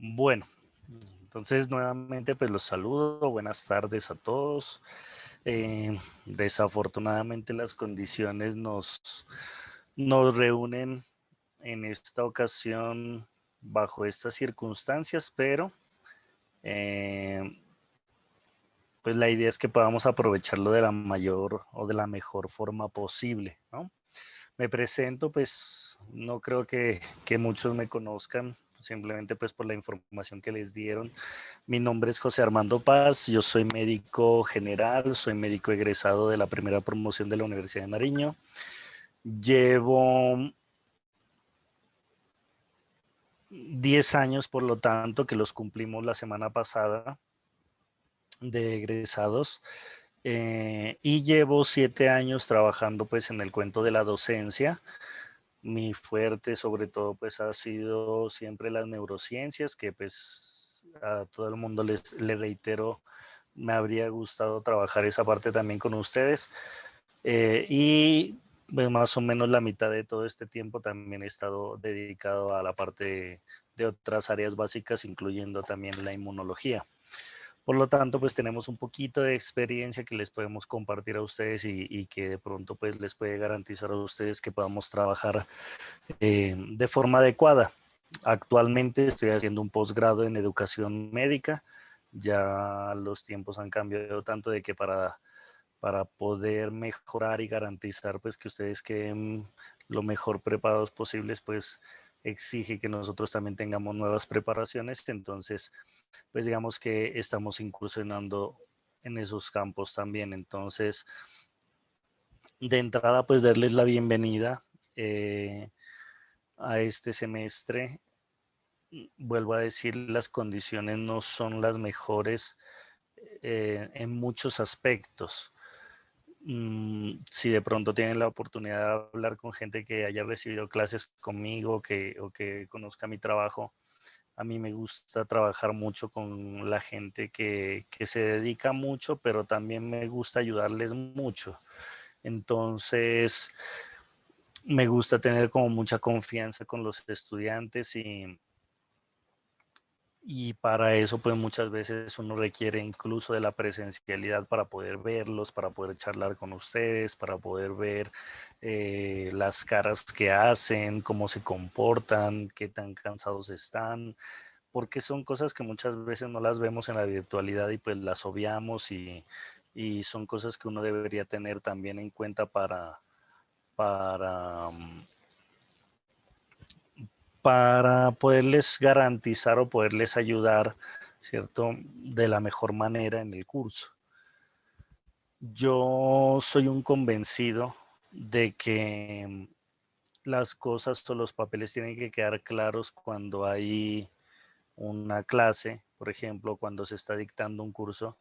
Bueno, entonces nuevamente pues los saludo, buenas tardes a todos. Desafortunadamente las condiciones nos reúnen en esta ocasión bajo estas circunstancias, pero eh, pues la idea es que podamos aprovecharlo de la mayor o de la mejor forma posible, ¿no? Me presento, pues no creo que muchos me conozcan, simplemente pues por la información que les dieron. Mi nombre es José Armando Paz, yo soy médico general, soy médico egresado de la primera promoción de la Universidad de Nariño. Llevo 10 años, por lo tanto, que los cumplimos la semana pasada de egresados. Y llevo 7 años trabajando pues en el cuento de la docencia. Mi fuerte sobre todo pues ha sido siempre las neurociencias, que pues a todo el mundo le reitero, me habría gustado trabajar esa parte también con ustedes. Y pues, más o menos la mitad de todo este tiempo también he estado dedicado a la parte de otras áreas básicas, incluyendo también la inmunología. Por lo tanto, pues tenemos un poquito de experiencia que les podemos compartir a ustedes y que de pronto pues les puede garantizar a ustedes que podamos trabajar de forma adecuada. Actualmente estoy haciendo un posgrado en educación médica. Ya los tiempos han cambiado tanto de que para poder mejorar y garantizar pues que ustedes queden lo mejor preparados posibles, pues exige que nosotros también tengamos nuevas preparaciones. Entonces, pues digamos que estamos incursionando en esos campos también. Entonces, de entrada, pues darles la bienvenida a este semestre. Vuelvo a decir, las condiciones no son las mejores en muchos aspectos. Si de pronto tienen la oportunidad de hablar con gente que haya recibido clases conmigo o que conozca mi trabajo, a mí me gusta trabajar mucho con la gente que se dedica mucho, pero también me gusta ayudarles mucho. Entonces, me gusta tener como mucha confianza con los estudiantes y para eso, pues muchas veces uno requiere incluso de la presencialidad para poder verlos, para poder charlar con ustedes, para poder ver las caras que hacen, cómo se comportan, qué tan cansados están, porque son cosas que muchas veces no las vemos en la virtualidad y pues las obviamos y son cosas que uno debería tener también en cuenta para, para poderles garantizar o poderles ayudar, ¿cierto? De la mejor manera en el curso. Yo soy un convencido de que las cosas o los papeles tienen que quedar claros cuando hay una clase, por ejemplo, cuando se está dictando un curso.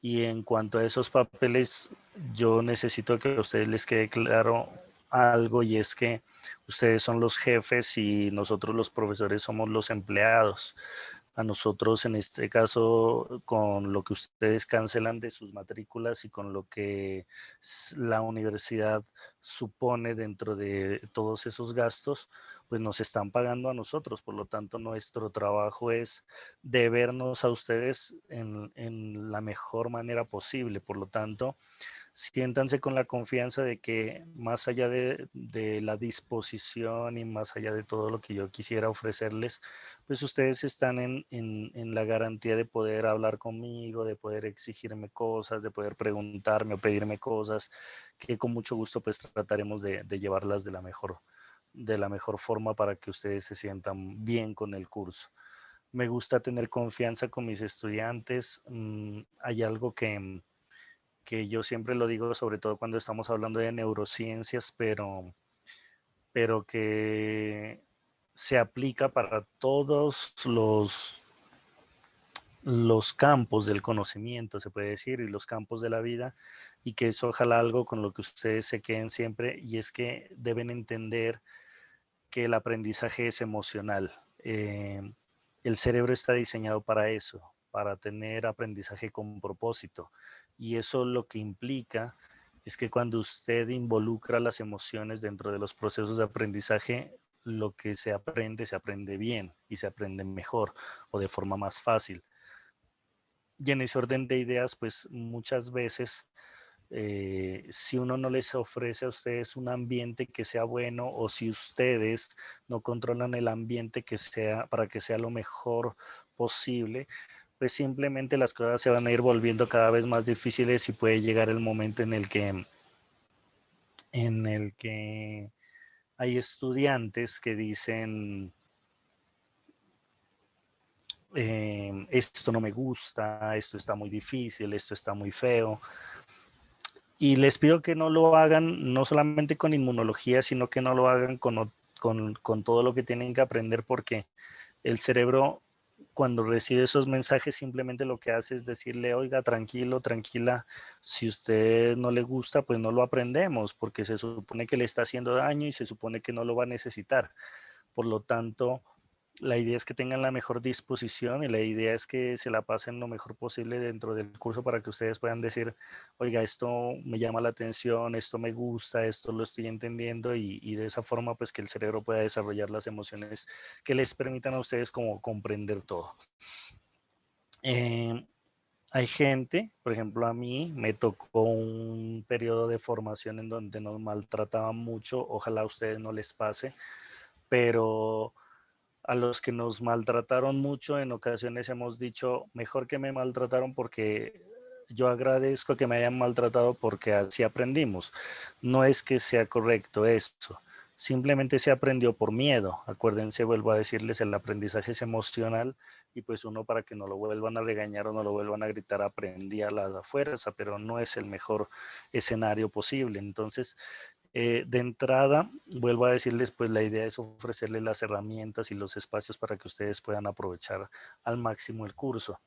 Y en cuanto a esos papeles, yo necesito que a ustedes les quede claro algo y es que ustedes son los jefes y nosotros los profesores somos los empleados. A nosotros, en este caso, con lo que ustedes cancelan de sus matrículas y con lo que la universidad supone dentro de todos esos gastos, pues nos están pagando a nosotros. Por lo tanto, nuestro trabajo es debernos a ustedes en la mejor manera posible. Por lo tanto, siéntanse con la confianza de que más allá de la disposición y más allá de todo lo que yo quisiera ofrecerles, pues ustedes están en la garantía de poder hablar conmigo, de poder exigirme cosas, de poder preguntarme o pedirme cosas, que con mucho gusto pues trataremos de llevarlas de la mejor forma para que ustedes se sientan bien con el curso. Me gusta tener confianza con mis estudiantes. Hay algo que yo siempre lo digo, sobre todo cuando estamos hablando de neurociencias, pero que se aplica para todos los campos del conocimiento, se puede decir, y los campos de la vida, y que es ojalá algo con lo que ustedes se queden siempre, y es que deben entender que el aprendizaje es emocional. El cerebro está diseñado para eso, para tener aprendizaje con propósito. Y eso lo que implica es que cuando usted involucra las emociones dentro de los procesos de aprendizaje, lo que se aprende bien y se aprende mejor o de forma más fácil. Y en ese orden de ideas, pues muchas veces, si uno no les ofrece a ustedes un ambiente que sea bueno, o si ustedes no controlan el ambiente que sea para que sea lo mejor posible, pues simplemente las cosas se van a ir volviendo cada vez más difíciles y puede llegar el momento en el que hay estudiantes que dicen, esto no me gusta, esto está muy difícil, esto está muy feo. Y les pido que no lo hagan no solamente con inmunología, sino que no lo hagan con todo lo que tienen que aprender, porque el cerebro, cuando recibe esos mensajes, simplemente lo que hace es decirle, oiga, tranquilo, tranquila, si usted no le gusta, pues no lo aprendemos, porque se supone que le está haciendo daño y se supone que no lo va a necesitar. Por lo tanto, la idea es que tengan la mejor disposición y la idea es que se la pasen lo mejor posible dentro del curso para que ustedes puedan decir, oiga, esto me llama la atención, esto me gusta, esto lo estoy entendiendo, y de esa forma pues que el cerebro pueda desarrollar las emociones que les permitan a ustedes como comprender todo. Eh, Hay gente, por ejemplo a mí me tocó un periodo de formación en donde nos maltrataban mucho, ojalá a ustedes no les pase, pero a los que nos maltrataron mucho, en ocasiones hemos dicho, mejor que me maltrataron porque yo agradezco que me hayan maltratado porque así aprendimos. No es que sea correcto esto, simplemente se aprendió por miedo. Acuérdense, vuelvo a decirles, el aprendizaje es emocional y pues uno, para que no lo vuelvan a regañar o no lo vuelvan a gritar, aprendía a la fuerza, pero no es el mejor escenario posible. Entonces, de entrada, vuelvo a decirles, pues la idea es ofrecerles las herramientas y los espacios para que ustedes puedan aprovechar al máximo el curso.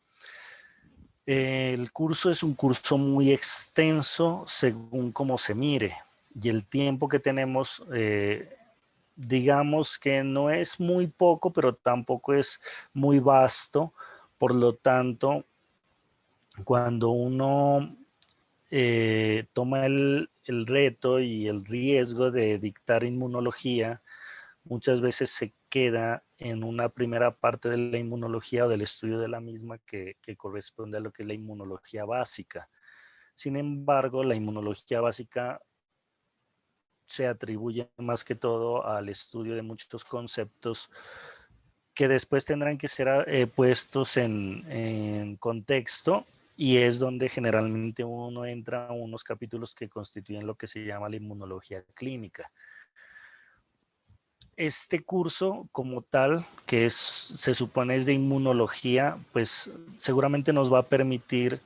El curso es un curso muy extenso según cómo se mire, y el tiempo que tenemos, digamos que no es muy poco, pero tampoco es muy vasto. Por lo tanto, cuando uno toma el reto y el riesgo de dictar inmunología, muchas veces se queda en una primera parte de la inmunología o del estudio de la misma que corresponde a lo que es la inmunología básica. Sin embargo, la inmunología básica se atribuye más que todo al estudio de muchos conceptos que después tendrán que ser puestos en contexto, y es donde generalmente uno entra a unos capítulos que constituyen lo que se llama la inmunología clínica. Este curso como tal, que se supone es de inmunología, pues seguramente nos va a permitir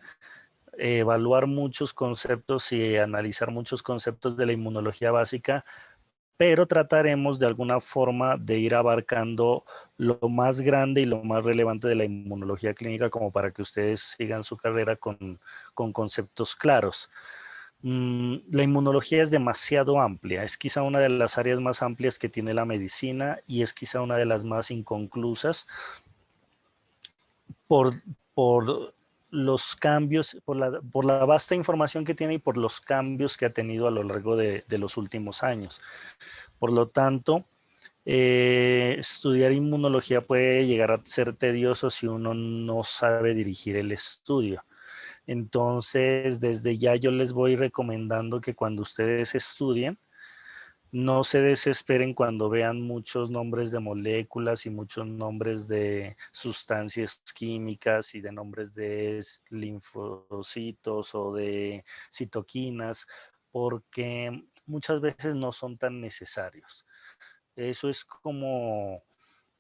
evaluar muchos conceptos y analizar muchos conceptos de la inmunología básica, pero trataremos de alguna forma de ir abarcando lo más grande y lo más relevante de la inmunología clínica, como para que ustedes sigan su carrera con conceptos claros. La inmunología es demasiado amplia, es quizá una de las áreas más amplias que tiene la medicina y es quizá una de las más inconclusas por, por los cambios, por la vasta información que tiene y por los cambios que ha tenido a lo largo de los últimos años. Por lo tanto, estudiar inmunología puede llegar a ser tedioso si uno no sabe dirigir el estudio. Entonces, desde ya yo les voy recomendando que cuando ustedes estudien, no se desesperen cuando vean muchos nombres de moléculas y muchos nombres de sustancias químicas y de nombres de linfocitos o de citoquinas, porque muchas veces no son tan necesarios. Eso es como,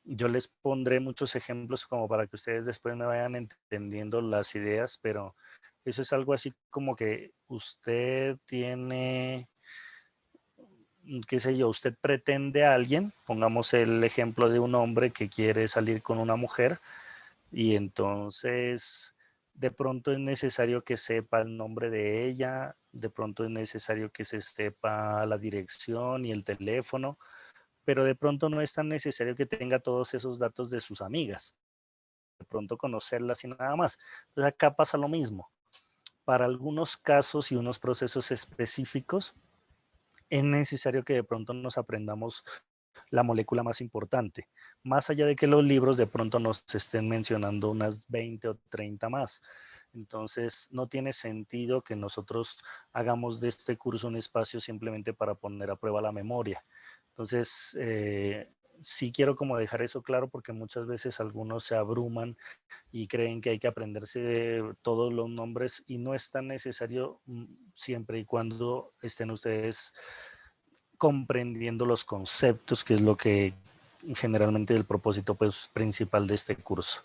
yo les pondré muchos ejemplos como para que ustedes después me vayan entendiendo las ideas, pero eso es algo así como que usted tiene, qué sé yo, usted pretende a alguien, pongamos el ejemplo de un hombre que quiere salir con una mujer, y entonces de pronto es necesario que sepa el nombre de ella, de pronto es necesario que se sepa la dirección y el teléfono, pero de pronto no es tan necesario que tenga todos esos datos de sus amigas, de pronto conocerlas y nada más. Entonces acá pasa lo mismo. Para algunos casos y unos procesos específicos, es necesario que de pronto nos aprendamos la molécula más importante, más allá de que los libros de pronto nos estén mencionando unas 20 o 30 más. Entonces, no tiene sentido que nosotros hagamos de este curso un espacio simplemente para poner a prueba la memoria. Entonces, sí quiero como dejar eso claro porque muchas veces algunos se abruman y creen que hay que aprenderse todos los nombres y no es tan necesario siempre y cuando estén ustedes comprendiendo los conceptos, que es lo que generalmente el propósito pues, principal de este curso.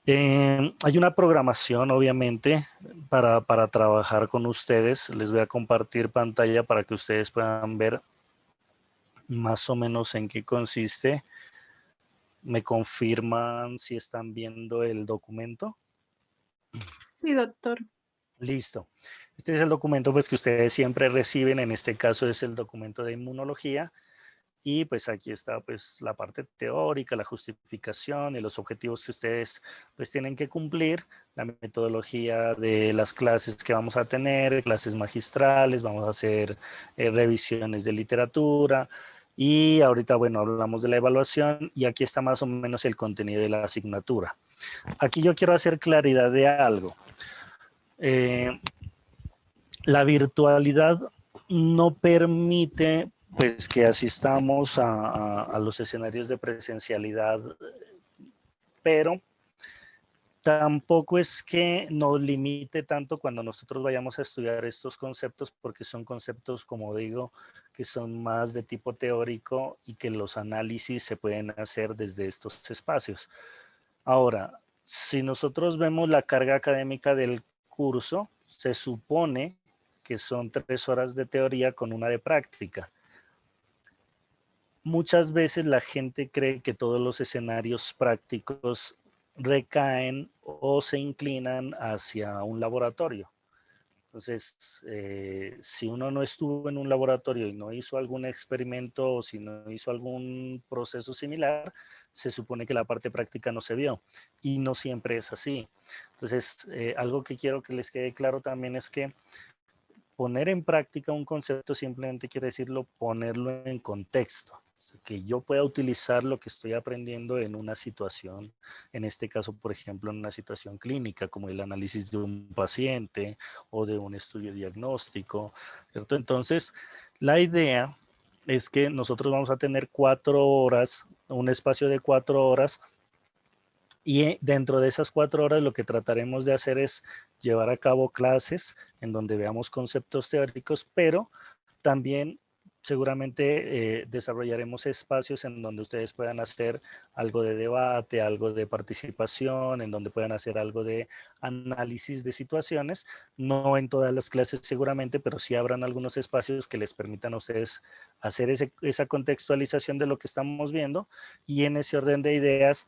Hay una programación, obviamente, para trabajar con ustedes. Les voy a compartir pantalla para que ustedes puedan ver más o menos en qué consiste. ¿Me confirman si están viendo el documento? Sí, doctor. Listo. Este es el documento pues, que ustedes siempre reciben. En este caso es el documento de inmunología. Y pues aquí está pues la parte teórica, la justificación y los objetivos que ustedes pues tienen que cumplir, la metodología de las clases que vamos a tener, clases magistrales, vamos a hacer revisiones de literatura y ahorita bueno hablamos de la evaluación y aquí está más o menos el contenido de la asignatura. Aquí yo quiero hacer claridad de algo. La virtualidad no permite pues que asistamos a los escenarios de presencialidad, pero tampoco es que nos limite tanto cuando nosotros vayamos a estudiar estos conceptos, porque son conceptos, como digo, que son más de tipo teórico y que los análisis se pueden hacer desde estos espacios. Ahora, si nosotros vemos la carga académica del curso, se supone que son 3 horas de teoría con una de práctica. Muchas veces la gente cree que todos los escenarios prácticos recaen o se inclinan hacia un laboratorio. Entonces, si uno no estuvo en un laboratorio y no hizo algún experimento o si no hizo algún proceso similar, se supone que la parte práctica no se vio y no siempre es así. Entonces, algo que quiero que les quede claro también es que poner en práctica un concepto simplemente quiere decirlo ponerlo en contexto. O sea, que yo pueda utilizar lo que estoy aprendiendo en una situación, en este caso, por ejemplo, en una situación clínica, como el análisis de un paciente o de un estudio diagnóstico, ¿cierto? Entonces, la idea es que nosotros vamos a tener 4 horas, un espacio de 4 horas y dentro de esas 4 horas lo que trataremos de hacer es llevar a cabo clases en donde veamos conceptos teóricos, pero también seguramente desarrollaremos espacios en donde ustedes puedan hacer algo de debate, algo de participación, en donde puedan hacer algo de análisis de situaciones. No en todas las clases seguramente, pero sí habrán algunos espacios que les permitan a ustedes hacer esa contextualización de lo que estamos viendo y en ese orden de ideas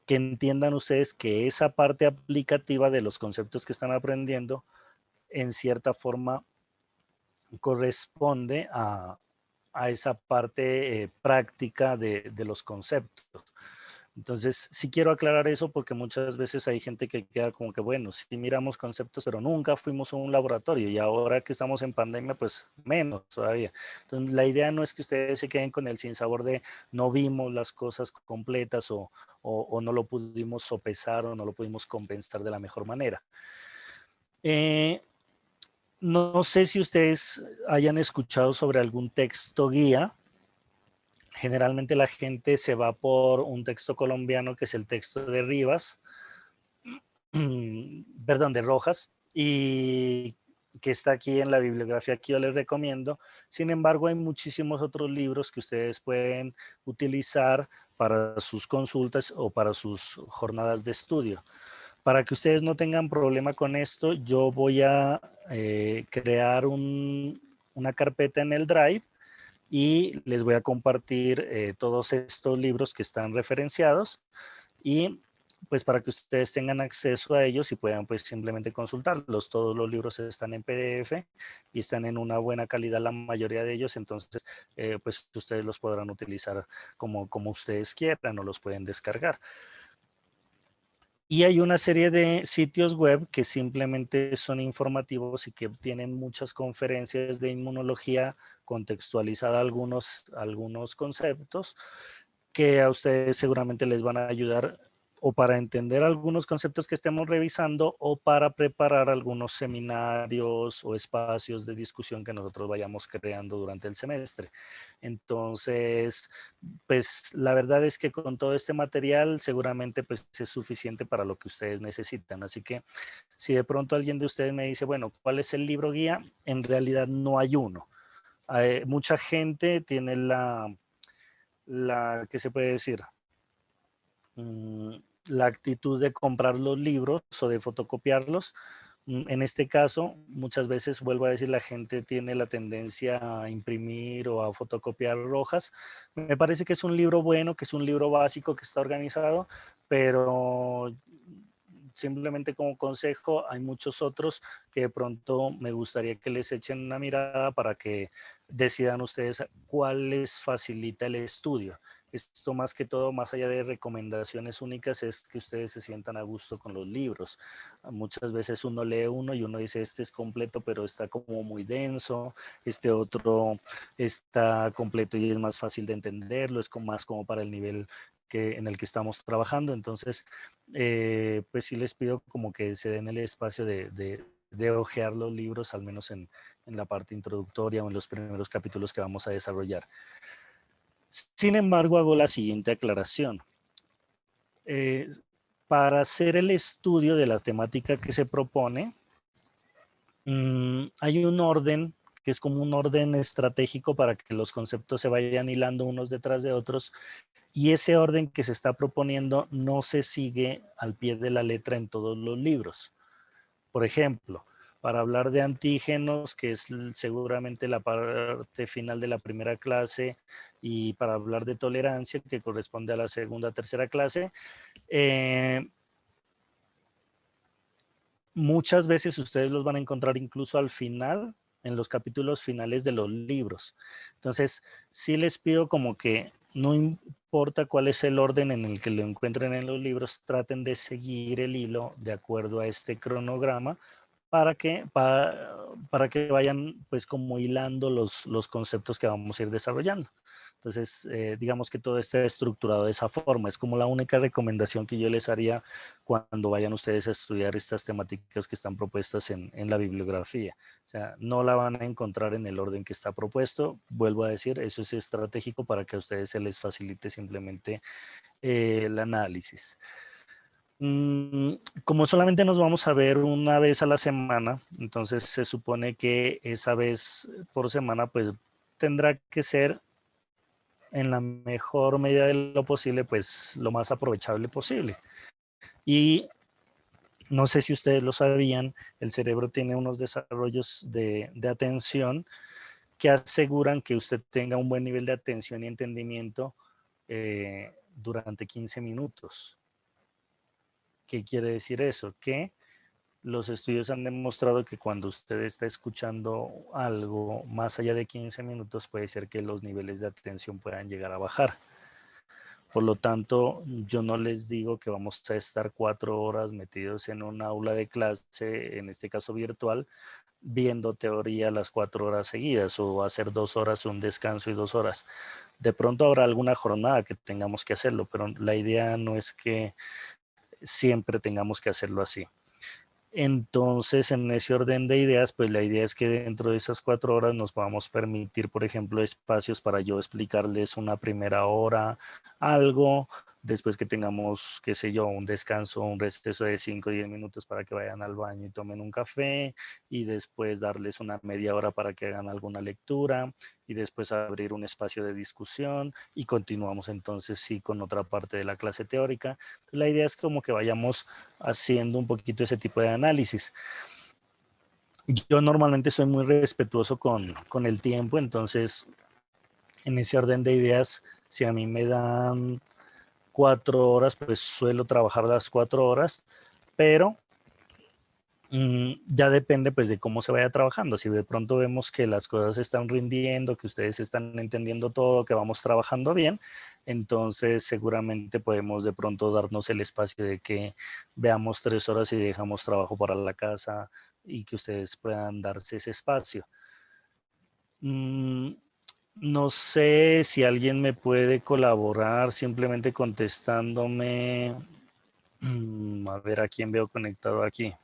que entiendan ustedes que esa parte aplicativa de los conceptos que están aprendiendo en cierta forma corresponde a esa parte práctica de los conceptos. Entonces, sí quiero aclarar eso porque muchas veces hay gente que queda como que, bueno, sí miramos conceptos, pero nunca fuimos a un laboratorio y ahora que estamos en pandemia, pues menos todavía. Entonces, la idea no es que ustedes se queden con el sinsabor de no vimos las cosas completas o no lo pudimos sopesar o no lo pudimos compensar de la mejor manera. No sé si ustedes hayan escuchado sobre algún texto guía. Generalmente la gente se va por un texto colombiano que es el texto de Rivas, perdón, de Rojas, y que está aquí en la bibliografía que yo les recomiendo. Sin embargo, hay muchísimos otros libros que ustedes pueden utilizar para sus consultas o para sus jornadas de estudio. Para que ustedes no tengan problema con esto, yo voy a crear una carpeta en el Drive y les voy a compartir todos estos libros que están referenciados y pues para que ustedes tengan acceso a ellos y puedan pues simplemente consultarlos. Todos los libros están en PDF y están en una buena calidad la mayoría de ellos, entonces pues ustedes los podrán utilizar como ustedes quieran o los pueden descargar. Y hay una serie de sitios web que simplemente son informativos y que tienen muchas conferencias de inmunología contextualizada algunos conceptos que a ustedes seguramente les van a ayudar o para entender algunos conceptos que estemos revisando o para preparar algunos seminarios o espacios de discusión que nosotros vayamos creando durante el semestre. Entonces, pues la verdad es que con todo este material seguramente pues es suficiente para lo que ustedes necesitan. Así que si de pronto alguien de ustedes me dice, bueno, ¿cuál es el libro guía? En realidad no hay uno. Mucha gente tiene ¿qué se puede decir? La actitud de comprar los libros o de fotocopiarlos. En este caso, muchas veces, vuelvo a decir, la gente tiene la tendencia a imprimir o a fotocopiar hojas. Me parece que es un libro bueno, que es un libro básico, que está organizado, pero simplemente como consejo, hay muchos otros que de pronto me gustaría que les echen una mirada para que decidan ustedes cuál les facilita el estudio. Esto más que todo, más allá de recomendaciones únicas, es que ustedes se sientan a gusto con los libros. Muchas veces uno lee uno y uno dice, este es completo, pero está como muy denso, este otro está completo y es más fácil de entenderlo, es como más como para el nivel en el que estamos trabajando. Entonces, pues sí les pido como que se den el espacio de hojear los libros, al menos en la parte introductoria o en los primeros capítulos que vamos a desarrollar. Sin embargo, hago la siguiente aclaración. Para hacer el estudio de la temática que se propone, hay un orden que es como un orden estratégico para que los conceptos se vayan hilando unos detrás de otros, y ese orden que se está proponiendo no se sigue al pie de la letra en todos los libros. Por ejemplo, para hablar de antígenos, que es seguramente la parte final de la primera clase, y para hablar de tolerancia, que corresponde a la segunda, tercera clase, muchas veces ustedes los van a encontrar incluso al final, en los capítulos finales de los libros. Entonces, sí les pido como que no importa cuál es el orden en el que lo encuentren en los libros, traten de seguir el hilo de acuerdo a este cronograma para que vayan pues como hilando los conceptos que vamos a ir desarrollando. Entonces, digamos que todo está estructurado de esa forma. Es como la única recomendación que yo les haría cuando vayan ustedes a estudiar estas temáticas que están propuestas en la bibliografía. O sea, no la van a encontrar en el orden que está propuesto. Vuelvo a decir, eso es estratégico para que a ustedes se les facilite simplemente el análisis. Como solamente nos vamos a ver una vez a la semana, entonces se supone que esa vez por semana pues tendrá que ser en la mejor medida de lo posible, pues lo más aprovechable posible. Y no sé si ustedes lo sabían, el cerebro tiene unos desarrollos de atención que aseguran que usted tenga un buen nivel de atención y entendimiento durante 15 minutos. ¿Qué quiere decir eso? Que los estudios han demostrado que cuando usted está escuchando algo más allá de 15 minutos puede ser que los niveles de atención puedan llegar a bajar. Por lo tanto, yo no les digo que vamos a estar 4 horas metidos en un aula de clase, en este caso virtual, viendo teoría las 4 horas seguidas o hacer 2 horas un descanso y 2 horas. De pronto habrá alguna jornada que tengamos que hacerlo, pero la idea no es que siempre tengamos que hacerlo así. Entonces, en ese orden de ideas, pues la idea es que dentro de esas 4 horas nos podamos permitir, por ejemplo, espacios para yo explicarles una primera hora, algo, después que tengamos, qué sé yo, un descanso, un receso de 5 o 10 minutos para que vayan al baño y tomen un café, y después darles una media hora para que hagan alguna lectura, y después abrir un espacio de discusión, y continuamos entonces sí con otra parte de la clase teórica. La idea es como que vayamos haciendo un poquito ese tipo de análisis. Yo normalmente soy muy respetuoso con el tiempo, entonces en ese orden de ideas, si a mí me dan 4 horas, pues suelo trabajar las 4 horas, pero ya depende pues de cómo se vaya trabajando. Si de pronto vemos que las cosas están rindiendo, que ustedes están entendiendo todo, que vamos trabajando bien, Entonces, seguramente podemos de pronto darnos el espacio de que veamos 3 horas y dejamos trabajo para la casa y que ustedes puedan darse ese espacio. Mm, no sé si alguien me puede colaborar simplemente contestándome. A ver a quién veo conectado aquí.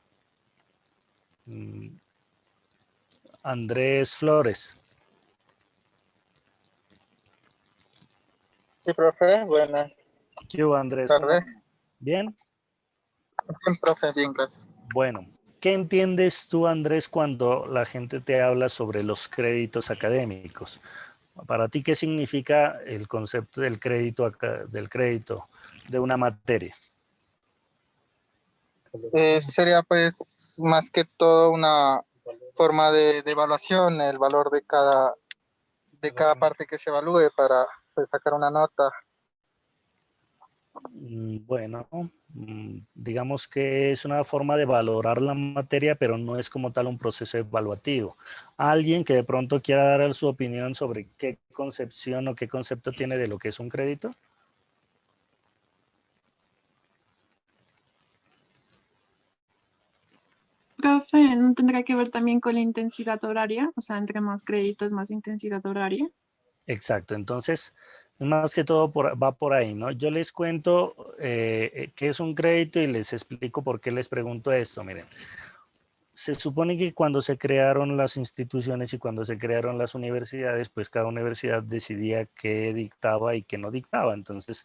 Mm, Andrés Flores. Sí, profe, buenas ¿Qué hubo, Andrés? ¿Cómo tardes. andas? ¿Bien? Bien, profe, bien, gracias. Bueno, ¿qué entiendes tú, Andrés, cuando la gente te habla sobre los créditos académicos? Para ti, ¿qué significa el concepto del crédito, del crédito de una materia? Sería pues más que todo una forma de evaluación, el valor de cada parte que se evalúe para pues, sacar una nota. Bueno, digamos que es una forma de valorar la materia, pero no es como tal un proceso evaluativo. Alguien que de pronto quiera dar su opinión sobre qué concepción o qué concepto tiene de lo que es un crédito. Profe, ¿no tendrá que ver también con la intensidad horaria? O sea, entre más créditos, más intensidad horaria. Exacto, entonces, más que todo va por ahí, ¿no? Yo les cuento qué es un crédito y les explico por qué les pregunto esto. Miren, se supone que cuando se crearon las instituciones y cuando se crearon las universidades, pues cada universidad decidía qué dictaba y qué no dictaba. Entonces,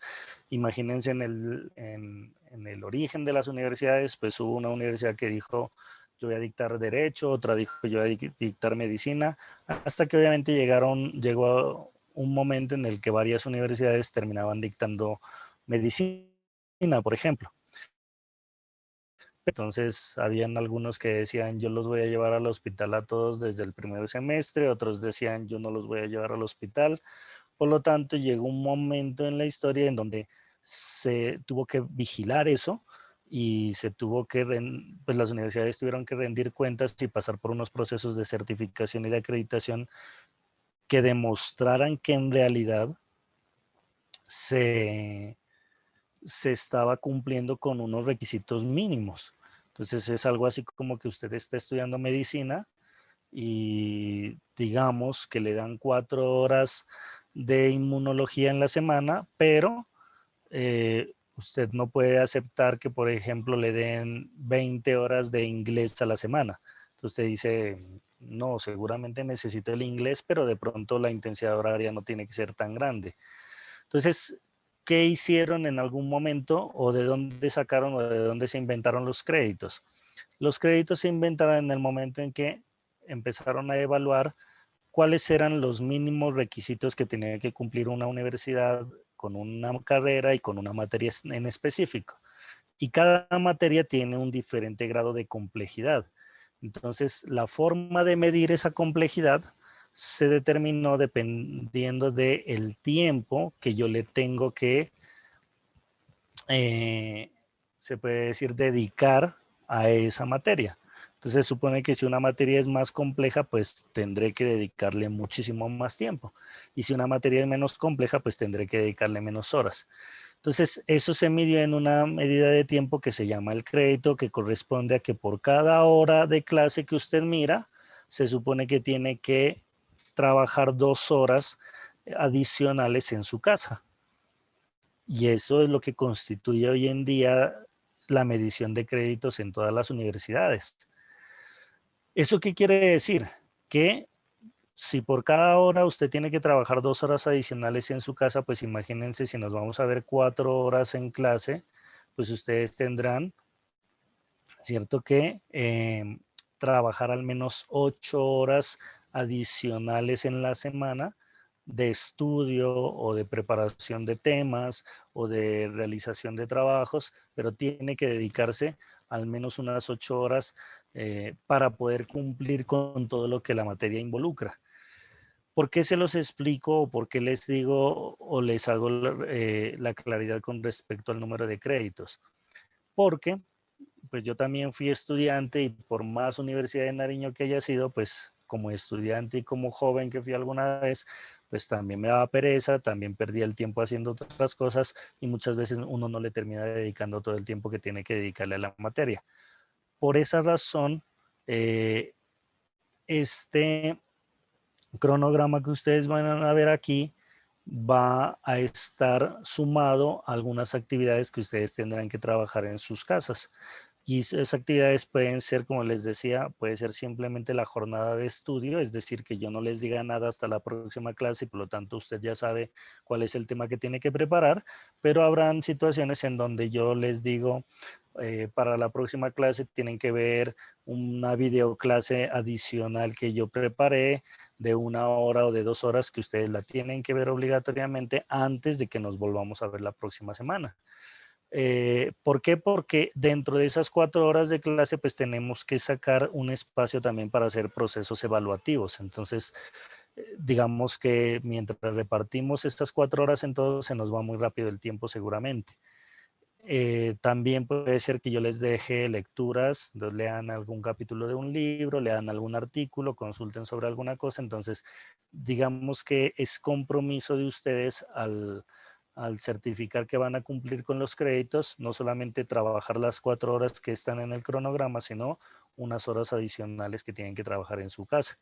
imagínense en el origen de las universidades, pues hubo una universidad que dijo, yo voy a dictar derecho, otra dijo, yo voy a dictar medicina, hasta que obviamente llegó un momento en el que varias universidades terminaban dictando medicina, por ejemplo. Entonces, habían algunos que decían, yo los voy a llevar al hospital a todos desde el primer semestre, otros decían, yo no los voy a llevar al hospital. Por lo tanto, llegó un momento en la historia en donde se tuvo que vigilar eso y se tuvo que, pues las universidades tuvieron que rendir cuentas y pasar por unos procesos de certificación y de acreditación que demostraran que en realidad se, se estaba cumpliendo con unos requisitos mínimos. Entonces es algo así como que usted está estudiando medicina y digamos que le dan 4 horas de inmunología en la semana, pero usted no puede aceptar que, por ejemplo, le den 20 horas de inglés a la semana. Entonces usted dice, no, seguramente necesito el inglés, pero de pronto la intensidad horaria no tiene que ser tan grande. Entonces, ¿qué hicieron en algún momento o de dónde sacaron o de dónde se inventaron los créditos? Los créditos se inventaron en el momento en que empezaron a evaluar cuáles eran los mínimos requisitos que tenía que cumplir una universidad con una carrera y con una materia en específico. Y cada materia tiene un diferente grado de complejidad. Entonces, la forma de medir esa complejidad se determinó dependiendo del tiempo que yo le tengo que, eh, se puede decir, dedicar a esa materia. Entonces, se supone que si una materia es más compleja, pues tendré que dedicarle muchísimo más tiempo. Y si una materia es menos compleja, pues tendré que dedicarle menos horas. Entonces, eso se midió en una medida de tiempo que se llama el crédito, que corresponde a que por cada hora de clase que usted mira, se supone que tiene que trabajar 2 horas adicionales en su casa. Y eso es lo que constituye hoy en día la medición de créditos en todas las universidades. ¿Eso qué quiere decir? Que si por cada hora usted tiene que trabajar 2 horas adicionales en su casa, pues imagínense si nos vamos a ver 4 horas en clase, pues ustedes tendrán, ¿cierto? Que trabajar al menos 8 horas adicionales en la semana de estudio o de preparación de temas o de realización de trabajos, pero tiene que dedicarse al menos unas 8 horas para poder cumplir con todo lo que la materia involucra. ¿Por qué se los explico o por qué les digo o les hago la claridad con respecto al número de créditos? Porque pues yo también fui estudiante y por más Universidad de Nariño que haya sido, pues como estudiante y como joven que fui alguna vez, pues también me daba pereza, también perdía el tiempo haciendo otras cosas y muchas veces uno no le termina dedicando todo el tiempo que tiene que dedicarle a la materia. Por esa razón, este cronograma que ustedes van a ver aquí va a estar sumado a algunas actividades que ustedes tendrán que trabajar en sus casas. Y esas actividades pueden ser, como les decía, puede ser simplemente la jornada de estudio, es decir, que yo no les diga nada hasta la próxima clase y por lo tanto usted ya sabe cuál es el tema que tiene que preparar, pero habrán situaciones en donde yo les digo, para la próxima clase tienen que ver una videoclase adicional que yo preparé de 1 hora o de 2 horas que ustedes la tienen que ver obligatoriamente antes de que nos volvamos a ver la próxima semana. ¿Por qué? Porque dentro de esas 4 horas de clase pues tenemos que sacar un espacio también para hacer procesos evaluativos. Entonces, digamos que mientras repartimos estas 4 horas en todo se nos va muy rápido el tiempo seguramente. También puede ser que yo les deje lecturas, entonces lean algún capítulo de un libro, lean algún artículo, consulten sobre alguna cosa. Entonces, digamos que es compromiso de ustedes al certificar que van a cumplir con los créditos, no solamente trabajar las 4 horas que están en el cronograma, sino unas horas adicionales que tienen que trabajar en su casa.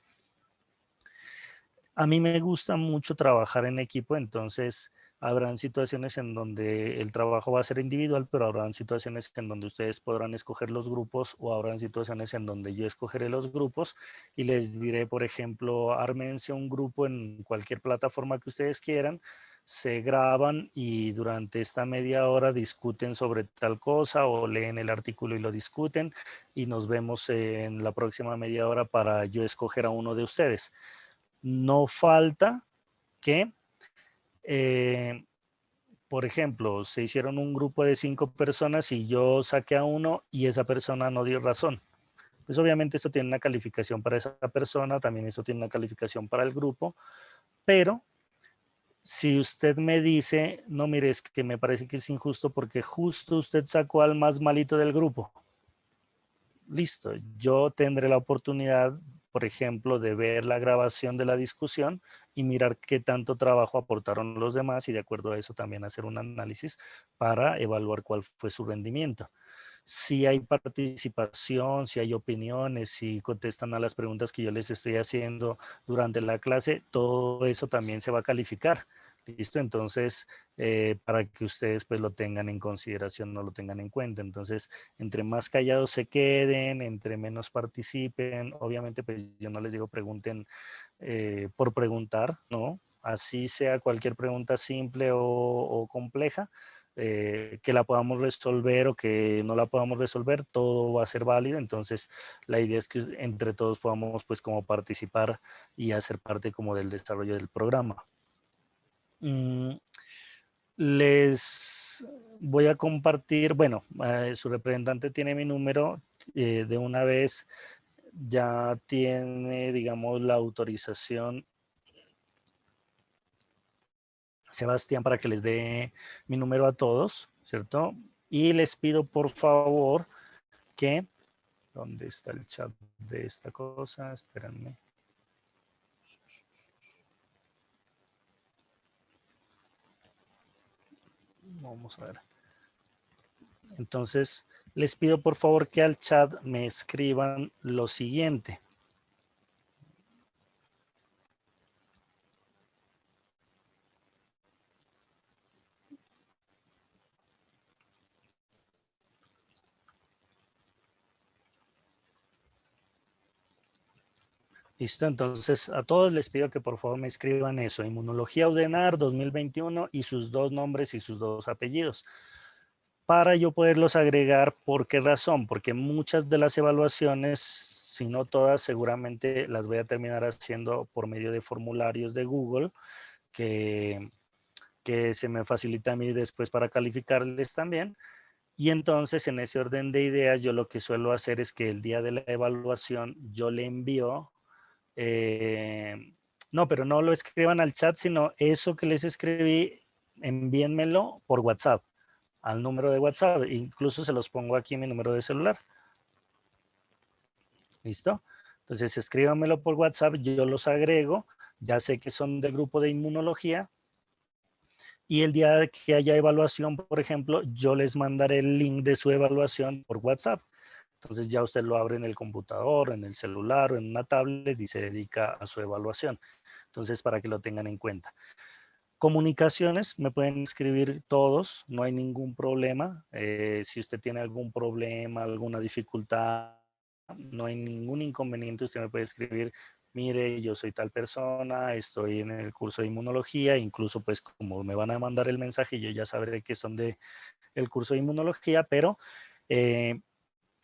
A mí me gusta mucho trabajar en equipo, entonces habrán situaciones en donde el trabajo va a ser individual, pero habrán situaciones en donde ustedes podrán escoger los grupos o habrán situaciones en donde yo escogeré los grupos y les diré, por ejemplo, ármense un grupo en cualquier plataforma que ustedes quieran, se graban y durante esta media hora discuten sobre tal cosa o leen el artículo y lo discuten y nos vemos en la próxima media hora para yo escoger a uno de ustedes. No falta que, por ejemplo, se hicieron un grupo de 5 personas y yo saqué a uno y esa persona no dio razón. Pues obviamente esto tiene una calificación para esa persona, también eso tiene una calificación para el grupo, pero si usted me dice, no, mire, es que me parece que es injusto porque justo usted sacó al más malito del grupo. Listo, yo tendré la oportunidad, por ejemplo, de ver la grabación de la discusión y mirar qué tanto trabajo aportaron los demás y de acuerdo a eso también hacer un análisis para evaluar cuál fue su rendimiento. Si hay participación, si hay opiniones, si contestan a las preguntas que yo les estoy haciendo durante la clase, todo eso también se va a calificar. ¿Listo? Entonces, para que ustedes pues lo tengan en consideración, no lo tengan en cuenta. Entonces, entre más callados se queden, entre menos participen, obviamente pues yo no les digo pregunten por preguntar, ¿no? Así sea cualquier pregunta simple o compleja, que la podamos resolver o que no la podamos resolver, todo va a ser válido. Entonces, la idea es que entre todos podamos pues como participar y hacer parte como del desarrollo del programa. Les voy a compartir, bueno, su representante tiene mi número, de una vez ya tiene, digamos, la autorización Sebastián para que les dé mi número a todos, ¿cierto? Y les pido por favor que, ¿dónde está el chat de esta cosa? Espérenme. Vamos a ver. Entonces, les pido por favor que al chat me escriban lo siguiente. Listo, entonces a todos les pido que por favor me escriban eso, Inmunología UDENAR 2021 y sus 2 nombres y sus 2 apellidos. Para yo poderlos agregar, ¿por qué razón? Porque muchas de las evaluaciones, si no todas, seguramente las voy a terminar haciendo por medio de formularios de Google que se me facilita a mí después para calificarles también. Y entonces en ese orden de ideas yo lo que suelo hacer es que el día de la evaluación yo le envío, no, pero no lo escriban al chat, sino eso que les escribí, envíenmelo por WhatsApp, al número de WhatsApp. Incluso se los pongo aquí en mi número de celular. ¿Listo? Entonces escríbanmelo por WhatsApp, yo los agrego. ya sé que son del grupo de inmunología, y el día que haya evaluación, por ejemplo, yo les mandaré el link de su evaluación por WhatsApp. Entonces ya usted lo abre en el computador, en el celular o en una tablet y se dedica a su evaluación. Entonces, para que lo tengan en cuenta. Comunicaciones, me pueden escribir todos, no hay ningún problema. Si usted tiene algún problema, alguna dificultad, no hay ningún inconveniente, usted me puede escribir, mire, yo soy tal persona, estoy en el curso de inmunología, incluso pues como me van a mandar el mensaje, yo ya sabré que son de el curso de inmunología, pero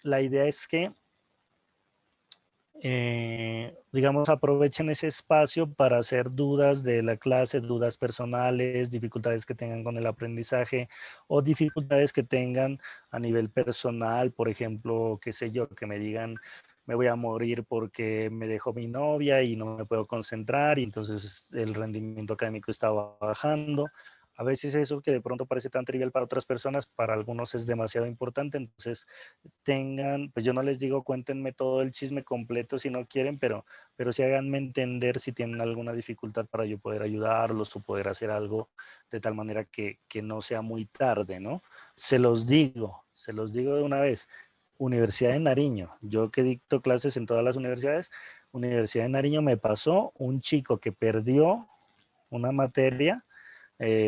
la idea es que digamos, aprovechen ese espacio para hacer dudas de la clase, dudas personales, dificultades que tengan con el aprendizaje o dificultades que tengan a nivel personal, por ejemplo, qué sé yo, que me digan, me voy a morir porque me dejó mi novia y no me puedo concentrar y entonces el rendimiento académico está bajando. A veces eso que de pronto parece tan trivial para otras personas, para algunos es demasiado importante, entonces tengan, pues yo no les digo cuéntenme todo el chisme completo si no quieren, pero sí háganme entender si tienen alguna dificultad para yo poder ayudarlos o poder hacer algo de tal manera que no sea muy tarde, ¿no? Se los digo de una vez. Universidad de Nariño, yo que dicto clases en todas las universidades, Universidad de Nariño me pasó un chico que perdió una materia,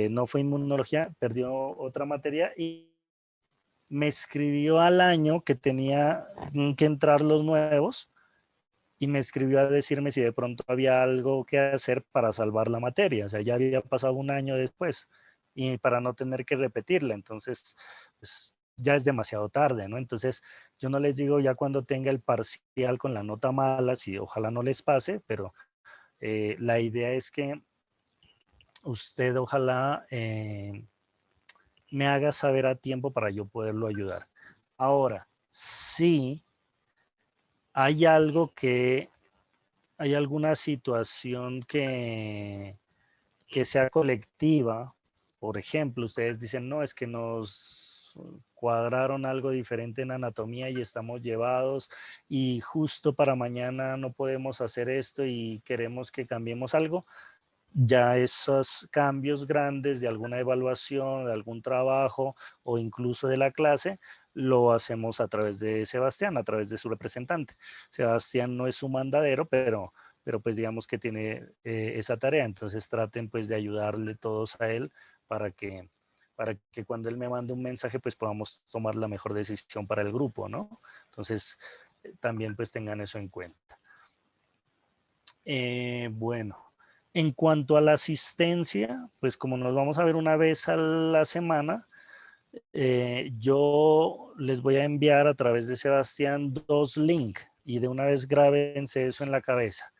no fue inmunología, perdió otra materia y me escribió al año que tenía que entrar los nuevos y me escribió a decirme si de pronto había algo que hacer para salvar la materia. O sea, ya había pasado un año después y para no tener que repetirla. Entonces, pues, ya es demasiado tarde, ¿no? Entonces, yo no les digo ya cuando tenga el parcial con la nota mala, si ojalá no les pase, pero la idea es que usted ojalá me haga saber a tiempo para yo poderlo ayudar. Ahora, sí hay algo que, hay alguna situación que sea colectiva, por ejemplo, ustedes dicen, no, es que nos cuadraron algo diferente en anatomía y estamos llevados y justo para mañana no podemos hacer esto y queremos que cambiemos algo, ya esos cambios grandes de alguna evaluación, de algún trabajo o incluso de la clase, lo hacemos a través de Sebastián, a través de su representante. Sebastián no es su mandadero, pero pues digamos que tiene esa tarea, entonces traten pues de ayudarle todos a él para que, para que cuando él me mande un mensaje pues podamos tomar la mejor decisión para el grupo, ¿no? Entonces también pues tengan eso en cuenta. Bueno, en cuanto a la asistencia, pues como nos vamos a ver una vez a la semana, yo les voy a enviar a través de Sebastián 2 links y de una vez grábense eso en la cabeza.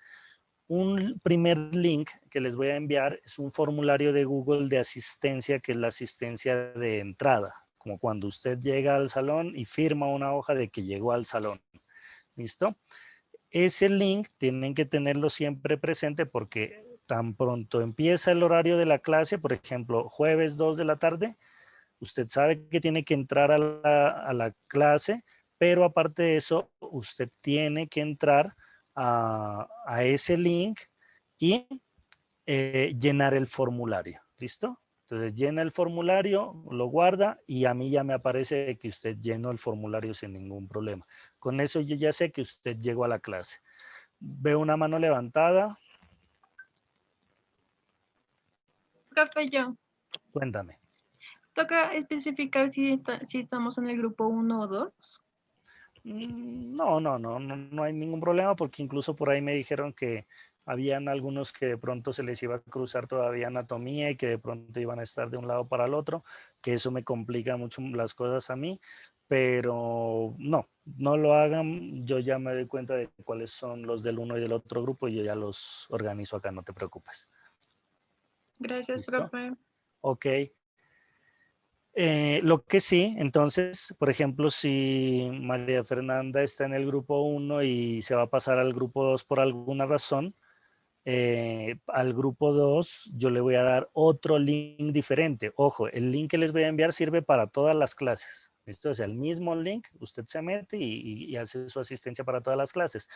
Un primer link que les voy a enviar es un formulario de Google de asistencia, que es la asistencia de entrada, como cuando usted llega al salón y firma una hoja de que llegó al salón. ¿Listo? Ese link tienen que tenerlo siempre presente porque tan pronto empieza el horario de la clase, por ejemplo, jueves 2 de la tarde, usted sabe que tiene que entrar a la clase, pero aparte de eso, usted tiene que entrar a ese link y llenar el formulario. ¿Listo? Entonces llena el formulario, lo guarda y a mí ya me aparece que usted llenó el formulario sin ningún problema. Con eso yo ya sé que usted llegó a la clase. Veo una mano levantada. Profe, yo. Cuéntame. ¿Toca especificar si estamos en el grupo 1 o 2? No hay ningún problema porque incluso por ahí me dijeron que habían algunos que de pronto se les iba a cruzar todavía anatomía y que de pronto iban a estar de un lado para el otro, que eso me complica mucho las cosas a mí, pero no lo hagan, yo ya me doy cuenta de cuáles son los del uno y del otro grupo y yo ya los organizo acá, no te preocupes. Gracias, ¿Listo? profe. Ok. Lo que sí, entonces, por ejemplo, si María Fernanda está en el grupo 1 y se va a pasar al grupo 2 por alguna razón, al grupo 2 yo le voy a dar otro link diferente. Ojo, el link que les voy a enviar sirve para todas las clases. Esto es el mismo link, usted se mete y hace su asistencia para todas las clases.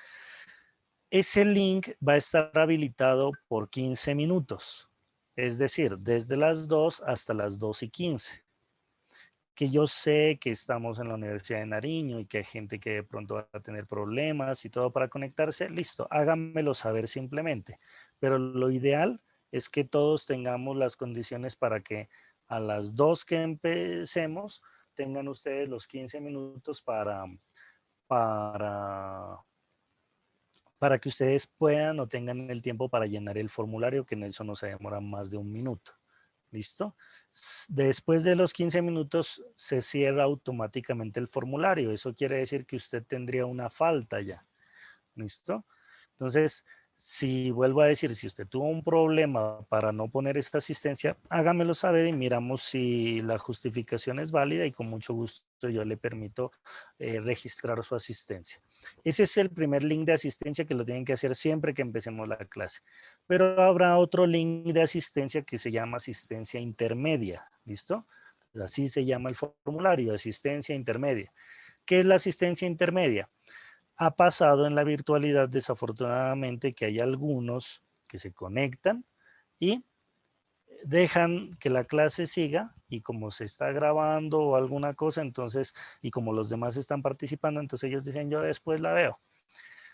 ese link va a estar habilitado por 15 minutos. Es decir, desde las 2 hasta las 2:15. Que yo sé que estamos en la Universidad de Nariño y que hay gente que de pronto va a tener problemas y todo para conectarse, listo, háganmelo saber simplemente. Pero lo ideal es que todos tengamos las condiciones para que a las 2 que empecemos tengan ustedes los 15 minutos para, para que ustedes puedan o tengan el tiempo para llenar el formulario, que en eso no se demora más de 1 minuto. ¿Listo? Después de los 15 minutos se cierra automáticamente el formulario. Eso quiere decir que usted tendría una falta ya. ¿Listo? Entonces, si vuelvo a decir, si usted tuvo un problema para no poner esta asistencia, hágamelo saber y miramos si la justificación es válida y con mucho gusto yo le permito registrar su asistencia. Ese es el primer link de asistencia que lo tienen que hacer siempre que empecemos la clase. Pero habrá otro link de asistencia que se llama asistencia intermedia. ¿Listo? Así se llama el formulario, asistencia intermedia. ¿Qué es la asistencia intermedia? Ha pasado en la virtualidad desafortunadamente que hay algunos que se conectan y dejan que la clase siga y como se está grabando o alguna cosa, entonces, y como los demás están participando, entonces ellos dicen yo después la veo.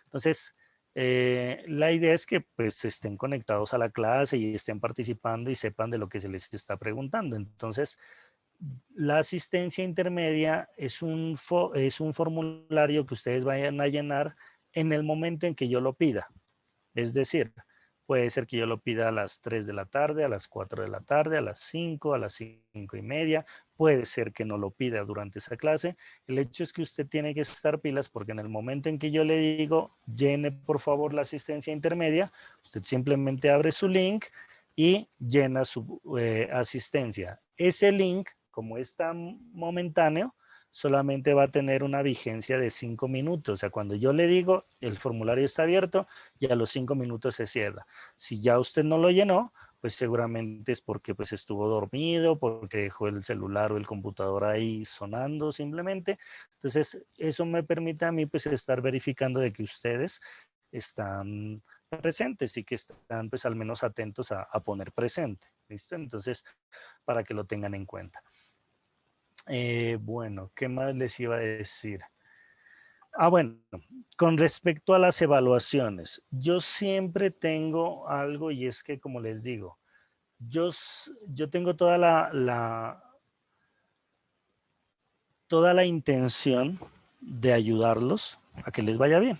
Entonces, la idea es que pues estén conectados a la clase y estén participando y sepan de lo que se les está preguntando. Entonces, la asistencia intermedia es un formulario que ustedes vayan a llenar en el momento en que yo lo pida. Es decir, puede ser que yo lo pida a las 3 de la tarde, a las 4 de la tarde, a las 5, a las 5:30. Puede ser que no lo pida durante esa clase. El hecho es que usted tiene que estar pilas porque en el momento en que yo le digo, llene por favor la asistencia intermedia, usted simplemente abre su link y llena su asistencia. Ese link, como es tan momentáneo, solamente va a tener una vigencia de 5 minutos. O sea, cuando yo le digo el formulario está abierto, ya a los 5 minutos se cierra. Si ya usted no lo llenó, pues seguramente es porque pues estuvo dormido, porque dejó el celular o el computador ahí sonando simplemente. Entonces, eso me permite a mí pues estar verificando de que ustedes están presentes y que están pues al menos atentos a poner presente. ¿Listo? Entonces, para que lo tengan en cuenta. Bueno, ¿qué más les iba a decir? Bueno, con respecto a las evaluaciones, yo siempre tengo algo y es que, como les digo, yo tengo toda la intención de ayudarlos a que les vaya bien.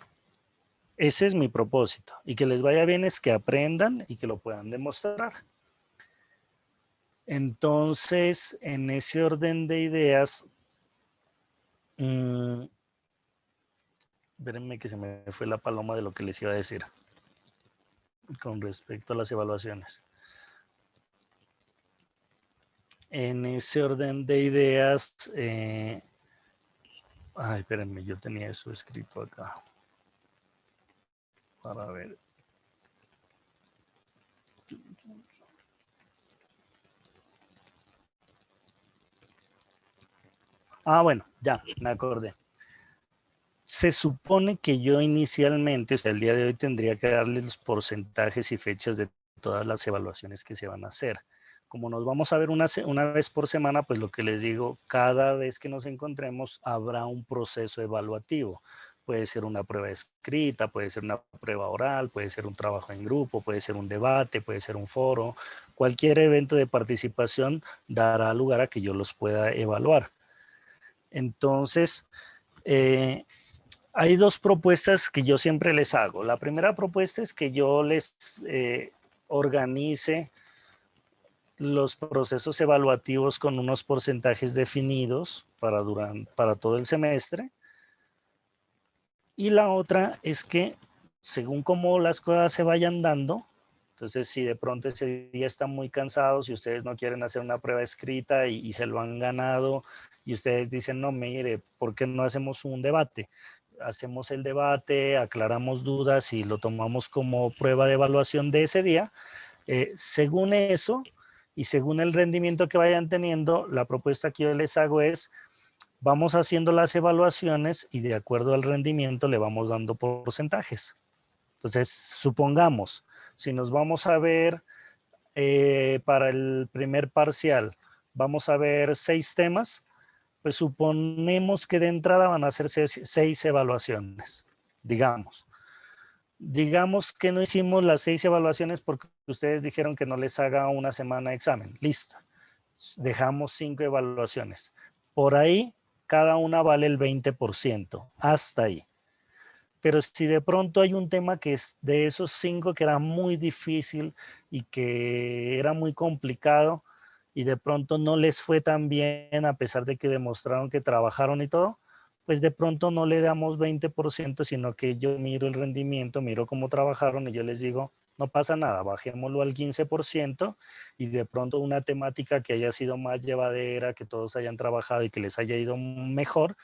Ese es mi propósito. Y que les vaya bien es que aprendan y que lo puedan demostrar. Entonces, en ese orden de ideas, espérenme que se me fue la paloma de lo que les iba a decir con respecto a las evaluaciones. En ese orden de ideas, espérenme, yo tenía eso escrito acá para ver. Bueno, ya, me acordé. Se supone que yo inicialmente, o sea, el día de hoy tendría que darles los porcentajes y fechas de todas las evaluaciones que se van a hacer. Como nos vamos a ver una vez por semana, pues lo que les digo, cada vez que nos encontremos habrá un proceso evaluativo. Puede ser una prueba escrita, puede ser una prueba oral, puede ser un trabajo en grupo, puede ser un debate, puede ser un foro. Cualquier evento de participación dará lugar a que yo los pueda evaluar. Entonces, hay dos propuestas que yo siempre les hago. La primera propuesta es que yo les organice los procesos evaluativos con unos porcentajes definidos para todo el semestre. Y la otra es que según cómo las cosas se vayan dando, entonces si de pronto ese día están muy cansados y ustedes no quieren hacer una prueba escrita y se lo han ganado y ustedes dicen, no, mire, ¿por qué no hacemos un debate? Hacemos el debate, aclaramos dudas y lo tomamos como prueba de evaluación de ese día. Según eso y según el rendimiento que vayan teniendo, la propuesta que yo les hago es, vamos haciendo las evaluaciones y de acuerdo al rendimiento le vamos dando porcentajes. Entonces, supongamos, si nos vamos a ver para el primer parcial, vamos a ver 6 temas, pues suponemos que de entrada van a ser 6 evaluaciones, digamos. Digamos que no hicimos las 6 evaluaciones porque ustedes dijeron que no les haga una semana de examen. Listo. Dejamos 5 evaluaciones. Por ahí, cada una vale el 20%. Hasta ahí. Pero si de pronto hay un tema que es de esos 5 que era muy difícil y que era muy complicado y de pronto no les fue tan bien a pesar de que demostraron que trabajaron y todo, pues de pronto no le damos 20%, sino que yo miro el rendimiento, miro cómo trabajaron y yo les digo, no pasa nada, bajémoslo al 15% y de pronto una temática que haya sido más llevadera, que todos hayan trabajado y que les haya ido mejor,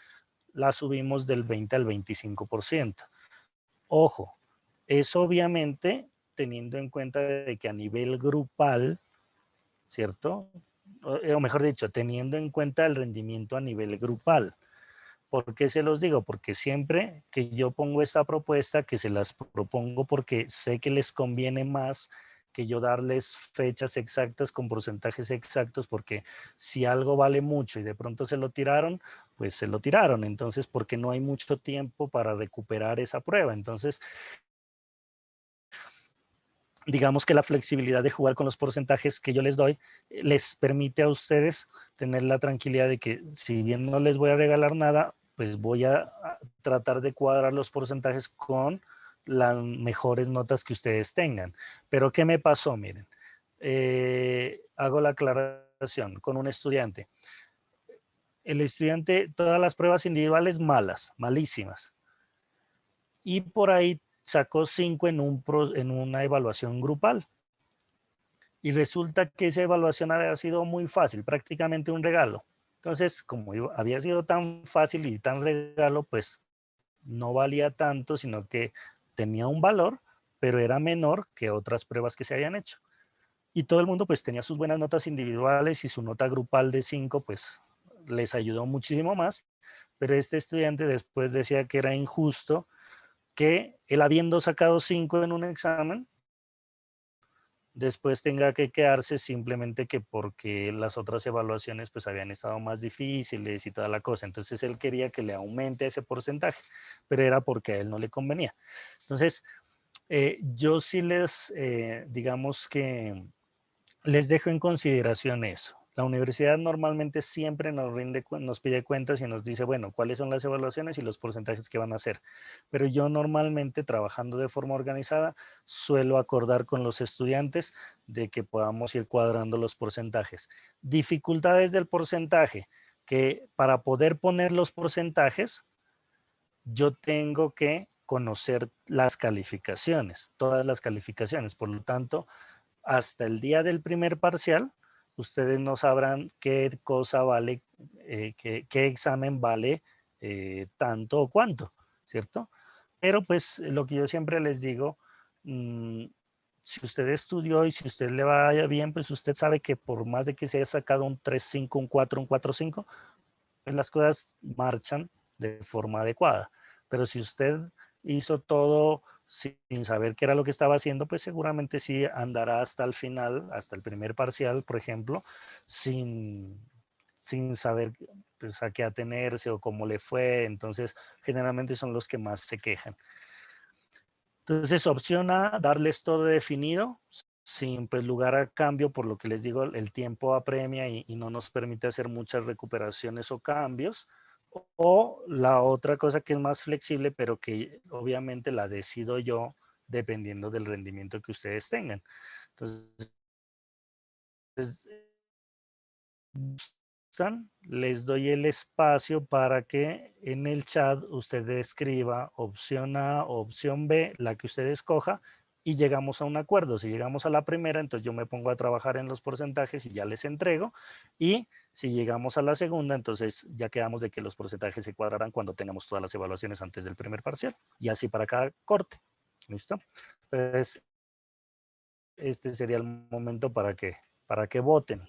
la subimos del 20 al 25%. Ojo, eso obviamente teniendo en cuenta de que a nivel grupal, ¿cierto? O mejor dicho, teniendo en cuenta el rendimiento a nivel grupal. ¿Por qué se los digo? Porque siempre que yo pongo esta propuesta, que se las propongo porque sé que les conviene más que yo darles fechas exactas con porcentajes exactos, porque si algo vale mucho y de pronto se lo tiraron, pues se lo tiraron. Entonces, porque no hay mucho tiempo para recuperar esa prueba. Entonces, digamos que la flexibilidad de jugar con los porcentajes que yo les doy les permite a ustedes tener la tranquilidad de que si bien no les voy a regalar nada, pues voy a tratar de cuadrar los porcentajes con las mejores notas que ustedes tengan. Pero ¿qué me pasó? Miren, hago la aclaración con un estudiante. El estudiante, todas las pruebas individuales malas, malísimas. Y por ahí sacó 5 en una evaluación grupal. Y resulta que esa evaluación había sido muy fácil, prácticamente un regalo. Entonces, como había sido tan fácil y tan regalo, pues no valía tanto, sino que tenía un valor, pero era menor que otras pruebas que se habían hecho. Y todo el mundo pues tenía sus buenas notas individuales y su nota grupal de 5 pues les ayudó muchísimo más. Pero este estudiante después decía que era injusto que él habiendo sacado 5 en un examen, después tenga que quedarse simplemente que porque las otras evaluaciones pues habían estado más difíciles y toda la cosa. Entonces él quería que le aumente ese porcentaje, pero era porque a él no le convenía. Entonces, yo sí les, digamos que les dejo en consideración eso. La universidad normalmente siempre nos pide cuentas y nos dice, bueno, cuáles son las evaluaciones y los porcentajes que van a hacer. Pero yo normalmente, trabajando de forma organizada, suelo acordar con los estudiantes de que podamos ir cuadrando los porcentajes. Dificultades del porcentaje, que para poder poner los porcentajes, yo tengo que conocer las calificaciones, todas las calificaciones. Por lo tanto, hasta el día del primer parcial, ustedes no sabrán qué cosa vale, qué examen vale tanto o cuánto, ¿cierto? Pero pues lo que yo siempre les digo, si usted estudió y si usted le vaya bien, pues usted sabe que por más de que se haya sacado un 3.5, un 4, un 4.5, pues las cosas marchan de forma adecuada. Pero si usted hizo todo sin saber qué era lo que estaba haciendo, pues seguramente sí andará hasta el final, hasta el primer parcial, por ejemplo, sin saber pues, a qué atenerse o cómo le fue. Entonces, generalmente son los que más se quejan. Entonces, opción A, darles todo definido, sin pues lugar a cambio, por lo que les digo, el tiempo apremia y no nos permite hacer muchas recuperaciones o cambios. O la otra cosa que es más flexible, pero que obviamente la decido yo dependiendo del rendimiento que ustedes tengan. Entonces, les doy el espacio para que en el chat usted escriba opción A o opción B, la que usted escoja, y llegamos a un acuerdo. Si llegamos a la primera, entonces yo me pongo a trabajar en los porcentajes y ya les entrego. Y si llegamos a la segunda, entonces ya quedamos de que los porcentajes se cuadrarán cuando tengamos todas las evaluaciones antes del primer parcial. Y así para cada corte. ¿Listo? Entonces, este sería el momento para que voten.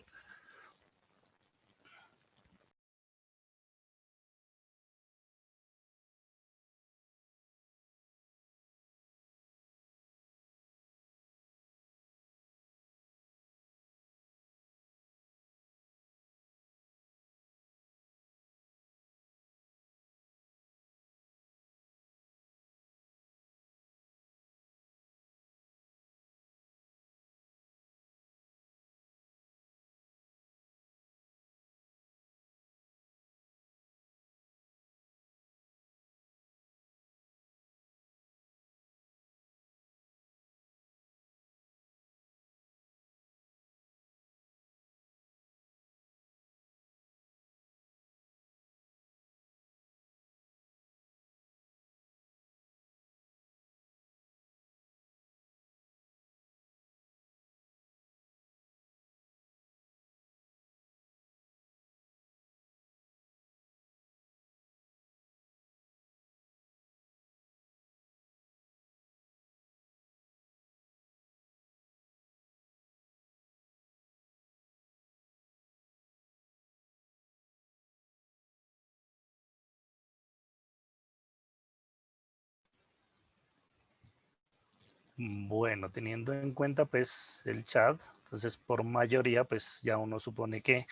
Bueno, teniendo en cuenta pues el chat, entonces por mayoría pues ya uno supone que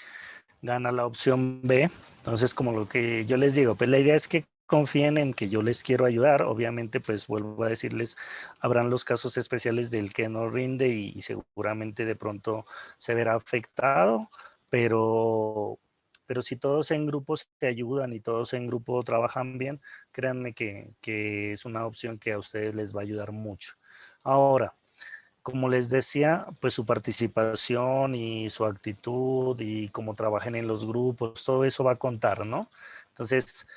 gana la opción B. Entonces, como lo que yo les digo, pues la idea es que confíen en que yo les quiero ayudar. Obviamente, pues vuelvo a decirles, habrán los casos especiales del que no rinde y seguramente de pronto se verá afectado, pero si todos en grupo se ayudan y todos en grupo trabajan bien, créanme que es una opción que a ustedes les va a ayudar mucho. Ahora, como les decía, pues su participación y su actitud y cómo trabajen en los grupos, todo eso va a contar, ¿no? Entonces,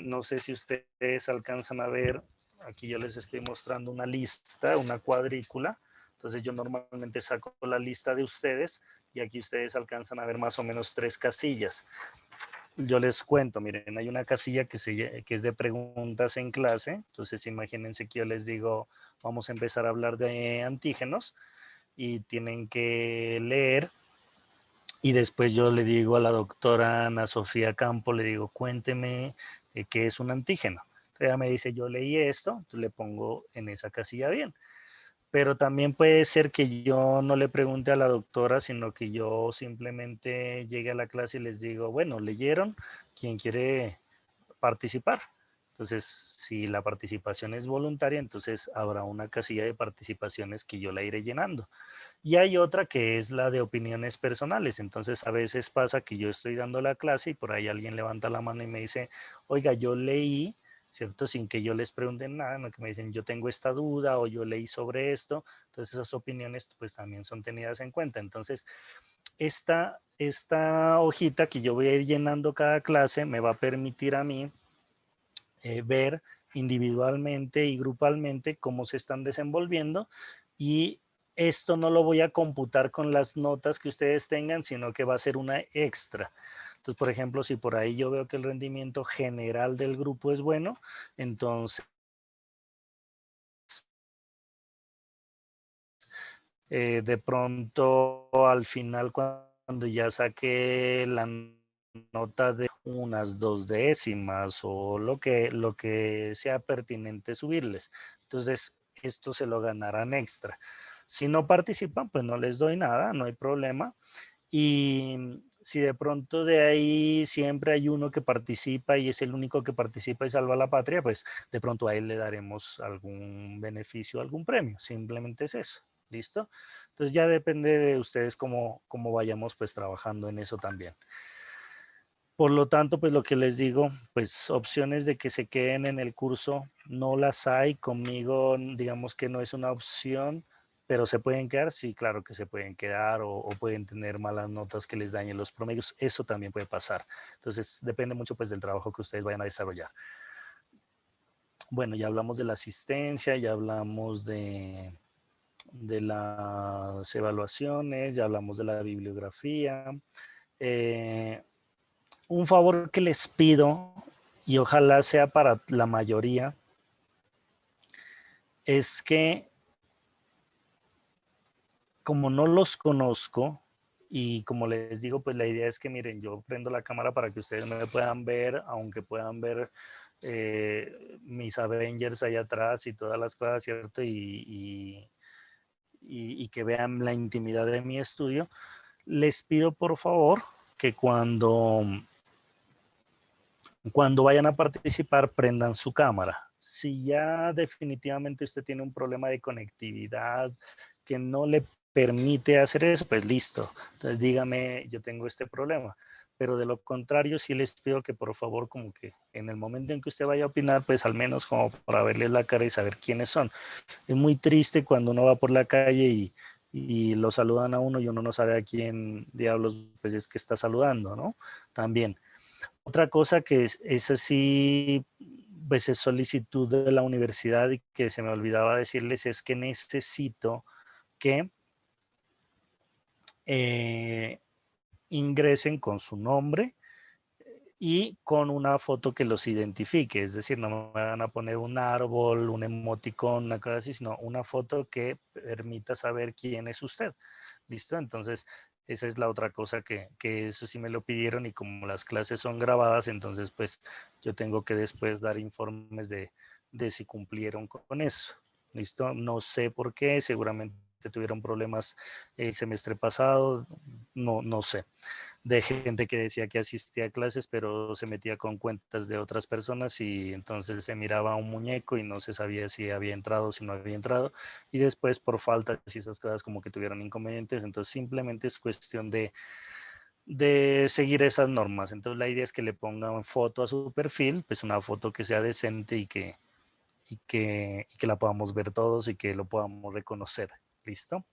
no sé si ustedes alcanzan a ver, aquí yo les estoy mostrando una lista, una cuadrícula. Entonces yo normalmente saco la lista de ustedes y aquí ustedes alcanzan a ver más o menos 3 casillas. Yo les cuento, miren, hay una casilla que es de preguntas en clase. Entonces imagínense que yo les digo, vamos a empezar a hablar de antígenos y tienen que leer y después yo le digo a la doctora Ana Sofía Campo, le digo, cuénteme qué es un antígeno. Entonces ella me dice, yo leí esto, entonces le pongo en esa casilla bien. Pero también puede ser que yo no le pregunte a la doctora, sino que yo simplemente llegue a la clase y les digo, bueno, ¿leyeron? ¿Quién quiere participar? Entonces, si la participación es voluntaria, entonces habrá una casilla de participaciones que yo la iré llenando. Y hay otra que es la de opiniones personales. Entonces, a veces pasa que yo estoy dando la clase y por ahí alguien levanta la mano y me dice, oiga, yo leí, ¿cierto? Sin que yo les pregunte nada, no que me dicen, yo tengo esta duda o yo leí sobre esto. Entonces, esas opiniones pues también son tenidas en cuenta. Entonces, esta hojita que yo voy a ir llenando cada clase me va a permitir a mí ver individualmente y grupalmente cómo se están desenvolviendo y esto no lo voy a computar con las notas que ustedes tengan, sino que va a ser una extra. Entonces, por ejemplo, si por ahí yo veo que el rendimiento general del grupo es bueno, entonces de pronto al final cuando ya saqué la nota de unas 2 décimas o lo que sea pertinente subirles. Entonces, esto se lo ganarán extra. Si no participan, pues no les doy nada, no hay problema. Y si de pronto de ahí siempre hay uno que participa y es el único que participa y salva a la patria, pues de pronto a él le daremos algún beneficio, algún premio. Simplemente es eso. ¿Listo? Entonces ya depende de ustedes cómo vayamos pues trabajando en eso también. Por lo tanto, pues lo que les digo, pues opciones de que se queden en el curso no las hay. Conmigo, digamos que no es una opción, pero se pueden quedar. Sí, claro que se pueden quedar o pueden tener malas notas que les dañen los promedios. Eso también puede pasar. Entonces, depende mucho pues del trabajo que ustedes vayan a desarrollar. Bueno, ya hablamos de la asistencia, ya hablamos de las evaluaciones, ya hablamos de la bibliografía. Un favor que les pido, y ojalá sea para la mayoría, es que como no los conozco, y como les digo, pues la idea es que miren, yo prendo la cámara para que ustedes me puedan ver, aunque puedan ver mis Avengers allá atrás y todas las cosas, ¿cierto? Y que vean la intimidad de mi estudio. Les pido por favor que cuando vayan a participar prendan su cámara. Si ya definitivamente usted tiene un problema de conectividad que no le permite hacer eso, pues listo. Entonces dígame, yo tengo este problema. Pero de lo contrario, sí les pido que por favor, como que en el momento en que usted vaya a opinar, pues al menos como para verles la cara y saber quiénes son. Es muy triste cuando uno va por la calle y lo saludan a uno y uno no sabe a quién diablos pues es que está saludando, ¿no? También. Otra cosa que es así, pues es solicitud de la universidad y que se me olvidaba decirles es que necesito que ingresen con su nombre y con una foto que los identifique, es decir, no me van a poner un árbol, un emoticón, una cosa así, sino una foto que permita saber quién es usted. ¿Listo? Entonces, esa es la otra cosa que eso sí me lo pidieron y como las clases son grabadas, entonces pues yo tengo que después dar informes de si cumplieron con eso. ¿Listo? No sé por qué, seguramente tuvieron problemas el semestre pasado, no sé. De gente que decía que asistía a clases, pero se metía con cuentas de otras personas y entonces se miraba a un muñeco y no se sabía si había entrado o si no había entrado. Y después por faltas y esas cosas como que tuvieron inconvenientes. Entonces simplemente es cuestión de seguir esas normas. Entonces la idea es que le pongan foto a su perfil, pues una foto que sea decente y que la podamos ver todos y que lo podamos reconocer. ¿Listo?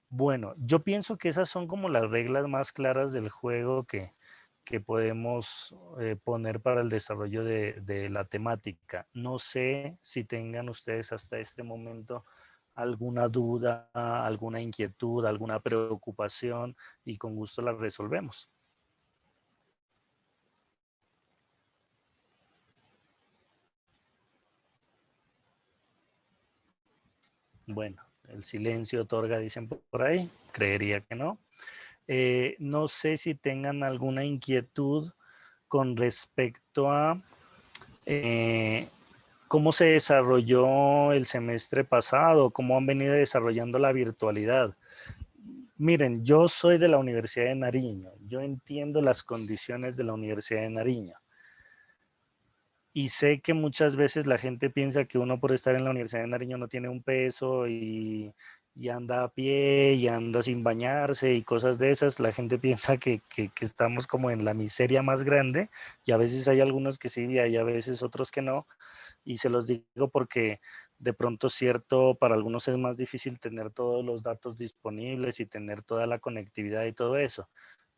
Bueno, yo pienso que esas son como las reglas más claras del juego que podemos poner para el desarrollo de la temática. No sé si tengan ustedes hasta este momento alguna duda, alguna inquietud, alguna preocupación y con gusto la resolvemos. Bueno, el silencio otorga, dicen por ahí, creería que no. No sé si tengan alguna inquietud con respecto a eh, cómo se desarrolló el semestre pasado, cómo han venido desarrollando la virtualidad. Miren, yo soy de la Universidad de Nariño, yo entiendo las condiciones de la Universidad de Nariño y sé que muchas veces la gente piensa que uno por estar en la Universidad de Nariño no tiene un peso y anda a pie y anda sin bañarse y cosas de esas. La gente piensa que estamos como en la miseria más grande y a veces hay algunos que sí y hay a veces otros que no. Y se los digo porque de pronto cierto, para algunos es más difícil tener todos los datos disponibles y tener toda la conectividad y todo eso.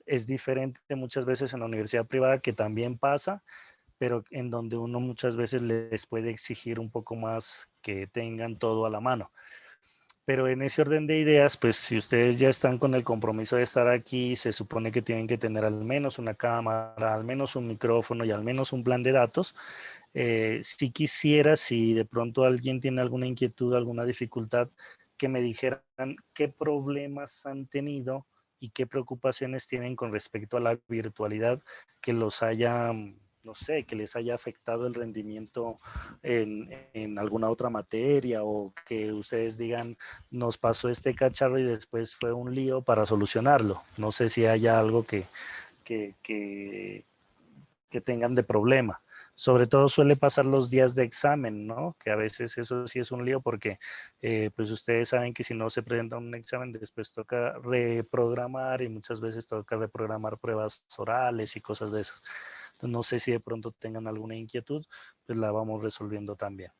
Es diferente muchas veces en la universidad privada que también pasa, pero en donde uno muchas veces les puede exigir un poco más que tengan todo a la mano. Pero en ese orden de ideas, pues si ustedes ya están con el compromiso de estar aquí, se supone que tienen que tener al menos una cámara, al menos un micrófono y al menos un plan de datos. Si quisiera, si de pronto alguien tiene alguna inquietud, alguna dificultad, que me dijeran qué problemas han tenido y qué preocupaciones tienen con respecto a la virtualidad que los haya, no sé, que les haya afectado el rendimiento en alguna otra materia o que ustedes digan, nos pasó este cacharro y después fue un lío para solucionarlo. No sé si haya algo que, que, que tengan de problema. Sobre todo suele pasar los días de examen, ¿no? Que a veces eso sí es un lío porque pues ustedes saben que si no se presenta un examen después toca reprogramar y muchas veces toca reprogramar pruebas orales y cosas de esas. Entonces no sé si de pronto tengan alguna inquietud, pues la vamos resolviendo también.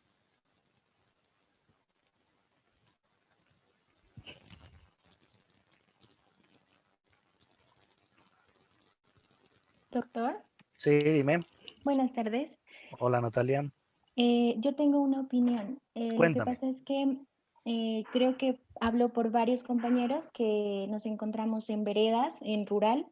Doctor, Sí, dime. buenas tardes. Hola Natalia. Yo tengo una opinión. Lo que Cuéntame. pasa es que creo que hablo por varios compañeros que nos encontramos en veredas, en rural,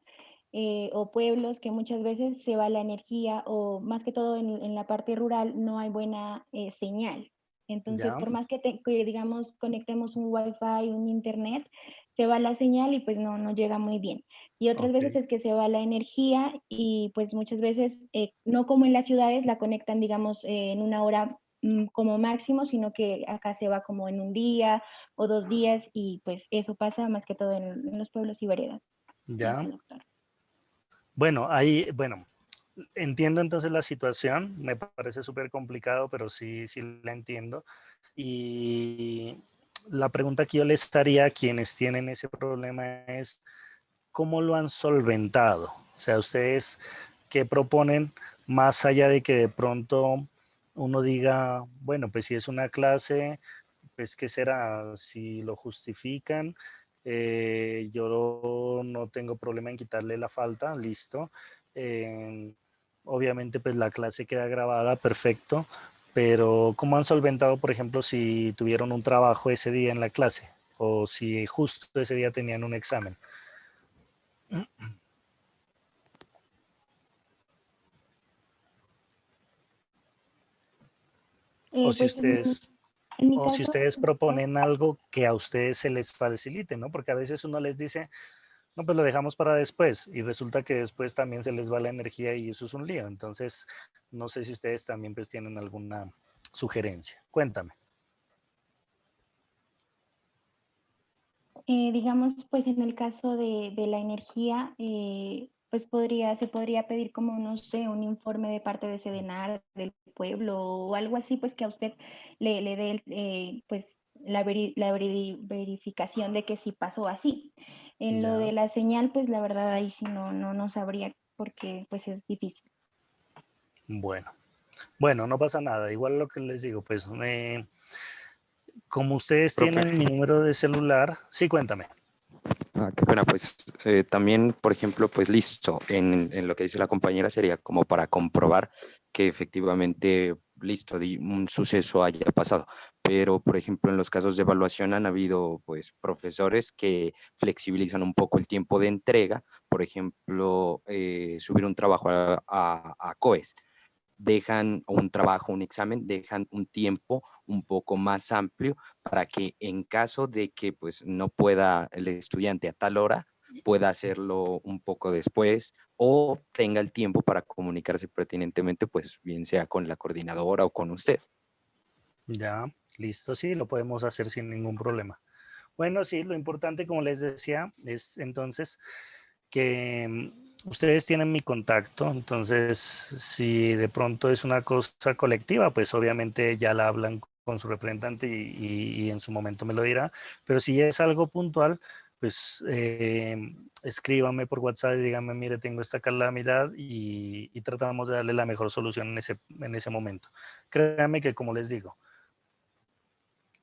o pueblos que muchas veces se va la energía o más que todo en la parte rural no hay buena señal. Entonces, Ya, por más que, digamos, conectemos un wifi, un internet, se va la señal y pues no llega muy bien. Y otras ok. veces es que se va la energía y pues muchas veces, no como en las ciudades, la conectan, digamos, en una hora como máximo, sino que acá se va como en un día o 2 días y pues eso pasa más que todo en los pueblos y veredas. Ya. Eso, doctor. Bueno, ahí, bueno, entiendo entonces la situación, me parece súper complicado, pero sí, sí la entiendo. Y la pregunta que yo les haría a quienes tienen ese problema es, ¿cómo lo han solventado? O sea, ustedes, ¿qué proponen más allá de que de pronto uno diga, bueno, pues si es una clase, pues qué será, si lo justifican, yo no tengo problema en quitarle la falta, listo. Eh, obviamente pues la clase queda grabada, perfecto, pero ¿cómo han solventado, por ejemplo, si tuvieron un trabajo ese día en la clase o si justo ese día tenían un examen? O si Pues ustedes, en mi o si caso, ustedes doctor, proponen algo que a ustedes se les facilite, ¿no? Porque a veces uno les dice, no, pues lo dejamos para después y resulta que después también se les va la energía y eso es un lío. Entonces, no sé si ustedes también pues tienen alguna sugerencia. Cuéntame. Digamos, pues en el caso de la energía, pues se podría pedir como, no sé, un informe de parte de Sedenar, del pueblo o algo así, pues que a usted le dé pues verificación de que sí pasó así. En lo Ya. de la señal, pues la verdad ahí sí no sabría porque pues es difícil. Bueno. Bueno, no pasa nada. Igual lo que les digo, pues como ustedes Profe, tienen mi número de celular, sí, cuéntame. qué pena, pues también, por ejemplo, pues listo, en lo que dice la compañera sería como para comprobar que efectivamente, listo, un suceso haya pasado. Pero, por ejemplo, en los casos de evaluación han habido, pues, profesores que flexibilizan un poco el tiempo de entrega, por ejemplo, subir un trabajo a COES, dejan un trabajo, un examen, dejan un tiempo un poco más amplio para que en caso de que pues no pueda el estudiante a tal hora, pueda hacerlo un poco después o tenga el tiempo para comunicarse pertinentemente, pues bien sea con la coordinadora o con usted. Ya, listo, sí, lo podemos hacer sin ningún problema. Bueno, sí, lo importante, como les decía, es entonces que ustedes tienen mi contacto, entonces si de pronto es una cosa colectiva, pues obviamente ya la hablan con su representante y en su momento me lo dirá, pero si es algo puntual, pues escríbame por WhatsApp y dígame, mire, tengo esta calamidad y tratamos de darle la mejor solución en ese momento. Créanme que, como les digo,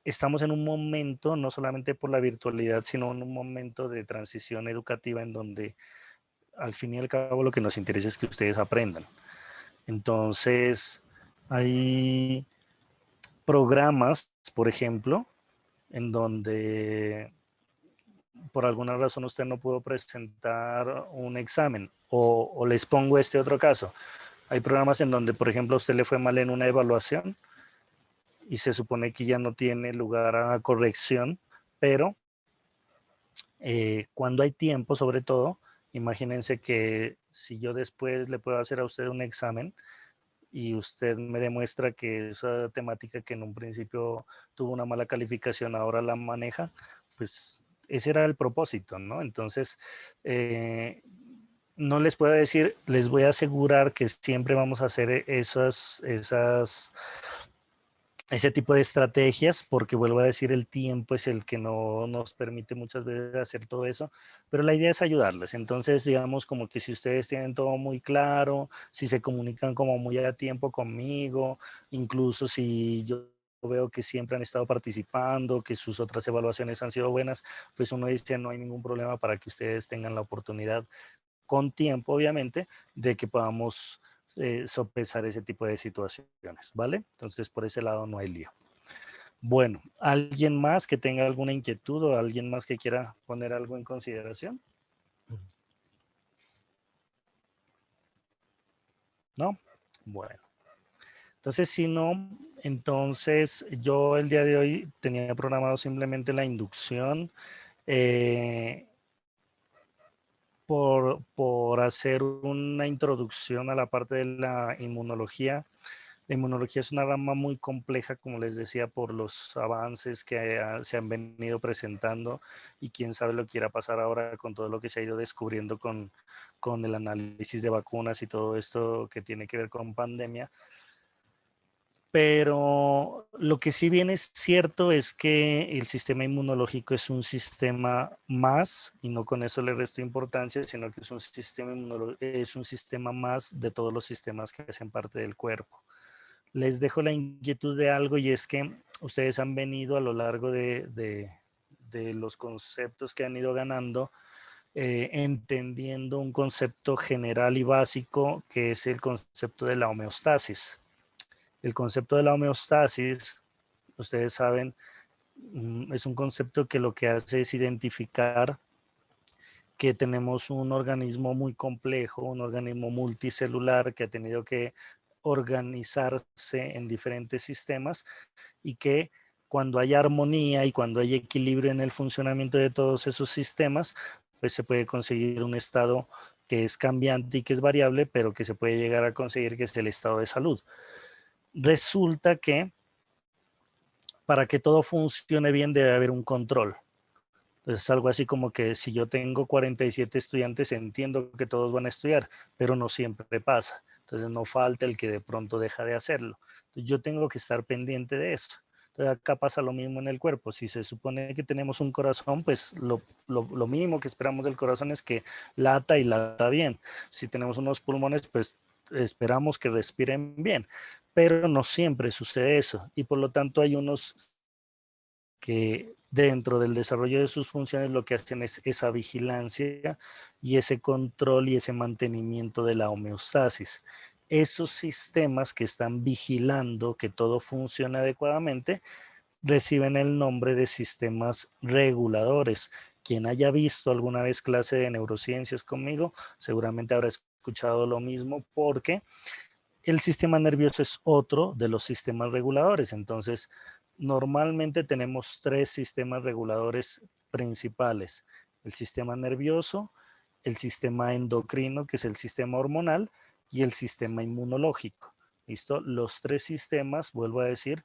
estamos en un momento, no solamente por la virtualidad, sino en un momento de transición educativa en donde al fin y al cabo lo que nos interesa es que ustedes aprendan. Entonces, hay programas, por ejemplo, en donde por alguna razón usted no pudo presentar un examen o les pongo este otro caso. Hay programas en donde, por ejemplo, a usted le fue mal en una evaluación y se supone que ya no tiene lugar a corrección, pero cuando hay tiempo, sobre todo, imagínense que si yo después le puedo hacer a usted un examen y usted me demuestra que esa temática que en un principio tuvo una mala calificación ahora la maneja, pues ese era el propósito, ¿no? Entonces, no les puedo decir, les voy a asegurar que siempre vamos a hacer ese tipo de estrategias, porque vuelvo a decir, el tiempo es el que no nos permite muchas veces hacer todo eso, pero la idea es ayudarles. Entonces, digamos como que si ustedes tienen todo muy claro, si se comunican como muy a tiempo conmigo, incluso si yo veo que siempre han estado participando, que sus otras evaluaciones han sido buenas, pues uno dice, no hay ningún problema para que ustedes tengan la oportunidad con tiempo, obviamente, de que podamos sopesar ese tipo de situaciones, ¿vale? Entonces, por ese lado no hay lío. Bueno, ¿alguien más que tenga alguna inquietud o alguien más que quiera poner algo en consideración? ¿No? Bueno. Entonces, si no, entonces yo el día de hoy tenía programado simplemente la inducción por hacer una introducción a la parte de la inmunología. La inmunología es una rama muy compleja, como les decía, por los avances que se han venido presentando y quién sabe lo que irá a pasar ahora con todo lo que se ha ido descubriendo con el análisis de vacunas y todo esto que tiene que ver con pandemia. Pero lo que sí bien es cierto es que el sistema inmunológico es un sistema más, y no con eso le resto importancia, sino que es un sistema más de todos los sistemas que hacen parte del cuerpo. Les dejo la inquietud de algo y es que ustedes han venido a lo largo de los conceptos que han ido ganando, entendiendo un concepto general y básico que es el concepto de la homeostasis. El concepto de la homeostasis, ustedes saben, es un concepto que lo que hace es identificar que tenemos un organismo muy complejo, un organismo multicelular que ha tenido que organizarse en diferentes sistemas y que cuando hay armonía y cuando hay equilibrio en el funcionamiento de todos esos sistemas, pues se puede conseguir un estado que es cambiante y que es variable, pero que se puede llegar a conseguir, que es el estado de salud. Resulta que para que todo funcione bien debe haber un control. Entonces, algo así como que si yo tengo 47 estudiantes, entiendo que todos van a estudiar, pero no siempre pasa. Entonces, no falta el que de pronto deja de hacerlo. Entonces, yo tengo que estar pendiente de eso. Entonces, acá pasa lo mismo en el cuerpo. Si se supone que tenemos un corazón, pues lo mínimo que esperamos del corazón es que lata y lata bien. Si tenemos unos pulmones, pues esperamos que respiren bien. Pero no siempre sucede eso. Y por lo tanto, hay unos que dentro del desarrollo de sus funciones lo que hacen es esa vigilancia y ese control y ese mantenimiento de la homeostasis. Esos sistemas que están vigilando que todo funcione adecuadamente reciben el nombre de sistemas reguladores. Quien haya visto alguna vez clase de neurociencias conmigo, seguramente habrá escuchado lo mismo, porque el sistema nervioso es otro de los sistemas reguladores. Entonces, normalmente tenemos 3 sistemas reguladores principales: el sistema nervioso, el sistema endocrino, que es el sistema hormonal, y el sistema inmunológico. ¿Listo? Los 3 sistemas, vuelvo a decir,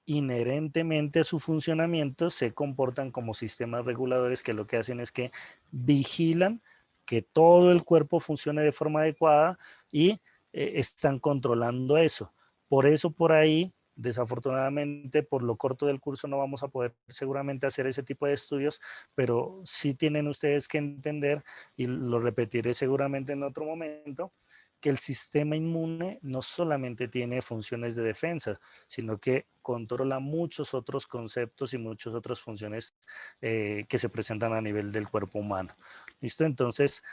inherentemente a su funcionamiento se comportan como sistemas reguladores, que lo que hacen es que vigilan que todo el cuerpo funcione de forma adecuada y están controlando eso. Por eso por ahí, desafortunadamente, por lo corto del curso no vamos a poder seguramente hacer ese tipo de estudios, pero sí tienen ustedes que entender, y lo repetiré seguramente en otro momento, que el sistema inmune no solamente tiene funciones de defensa, sino que controla muchos otros conceptos y muchas otras funciones que se presentan a nivel del cuerpo humano. ¿Listo? Entonces,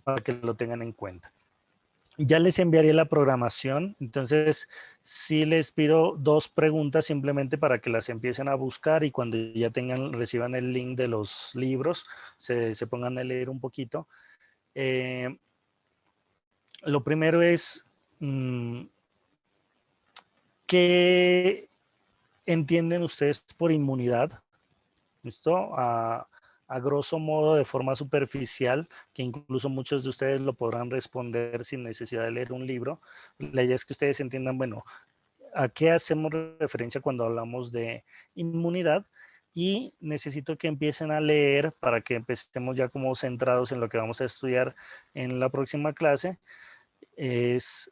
para que lo tengan en cuenta. Ya les enviaré la programación, entonces sí les pido 2 preguntas simplemente para que las empiecen a buscar, y cuando ya reciban el link de los libros, se pongan a leer un poquito. Lo primero es, ¿qué entienden ustedes por inmunidad? ¿Listo? A grosso modo, de forma superficial, que incluso muchos de ustedes lo podrán responder sin necesidad de leer un libro. La idea es que ustedes entiendan, bueno, a qué hacemos referencia cuando hablamos de inmunidad, y necesito que empiecen a leer para que empecemos ya como centrados en lo que vamos a estudiar en la próxima clase. Es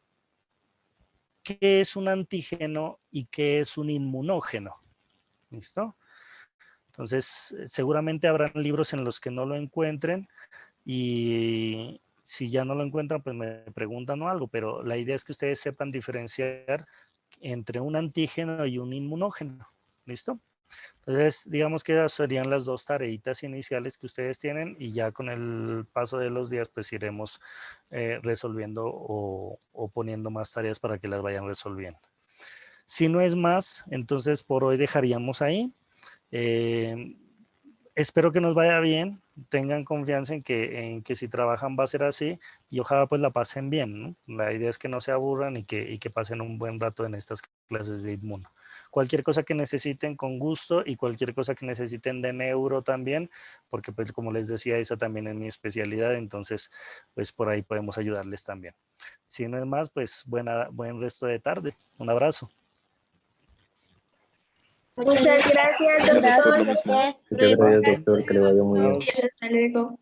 qué es un antígeno y qué es un inmunógeno. ¿Listo? Entonces, seguramente habrán libros en los que no lo encuentren, y si ya no lo encuentran, pues me preguntan o algo, pero la idea es que ustedes sepan diferenciar entre un antígeno y un inmunógeno. ¿Listo? Entonces, digamos que esas serían las 2 tareitas iniciales que ustedes tienen, y ya con el paso de los días, pues iremos resolviendo o poniendo más tareas para que las vayan resolviendo. Si no es más, entonces por hoy dejaríamos ahí. Espero que nos vaya bien, tengan confianza en que si trabajan va a ser así, y ojalá pues la pasen bien, ¿no? La idea es que no se aburran y que pasen un buen rato en estas clases de Inmuno. Cualquier cosa que necesiten, con gusto, y cualquier cosa que necesiten de neuro también, porque pues como les decía, esa también es mi especialidad, entonces pues por ahí podemos ayudarles también. Si no es más, pues buen resto de tarde. Un abrazo. Muchas gracias, doctor. Muchas gracias, doctor. Que le vaya muy bien. Hasta luego.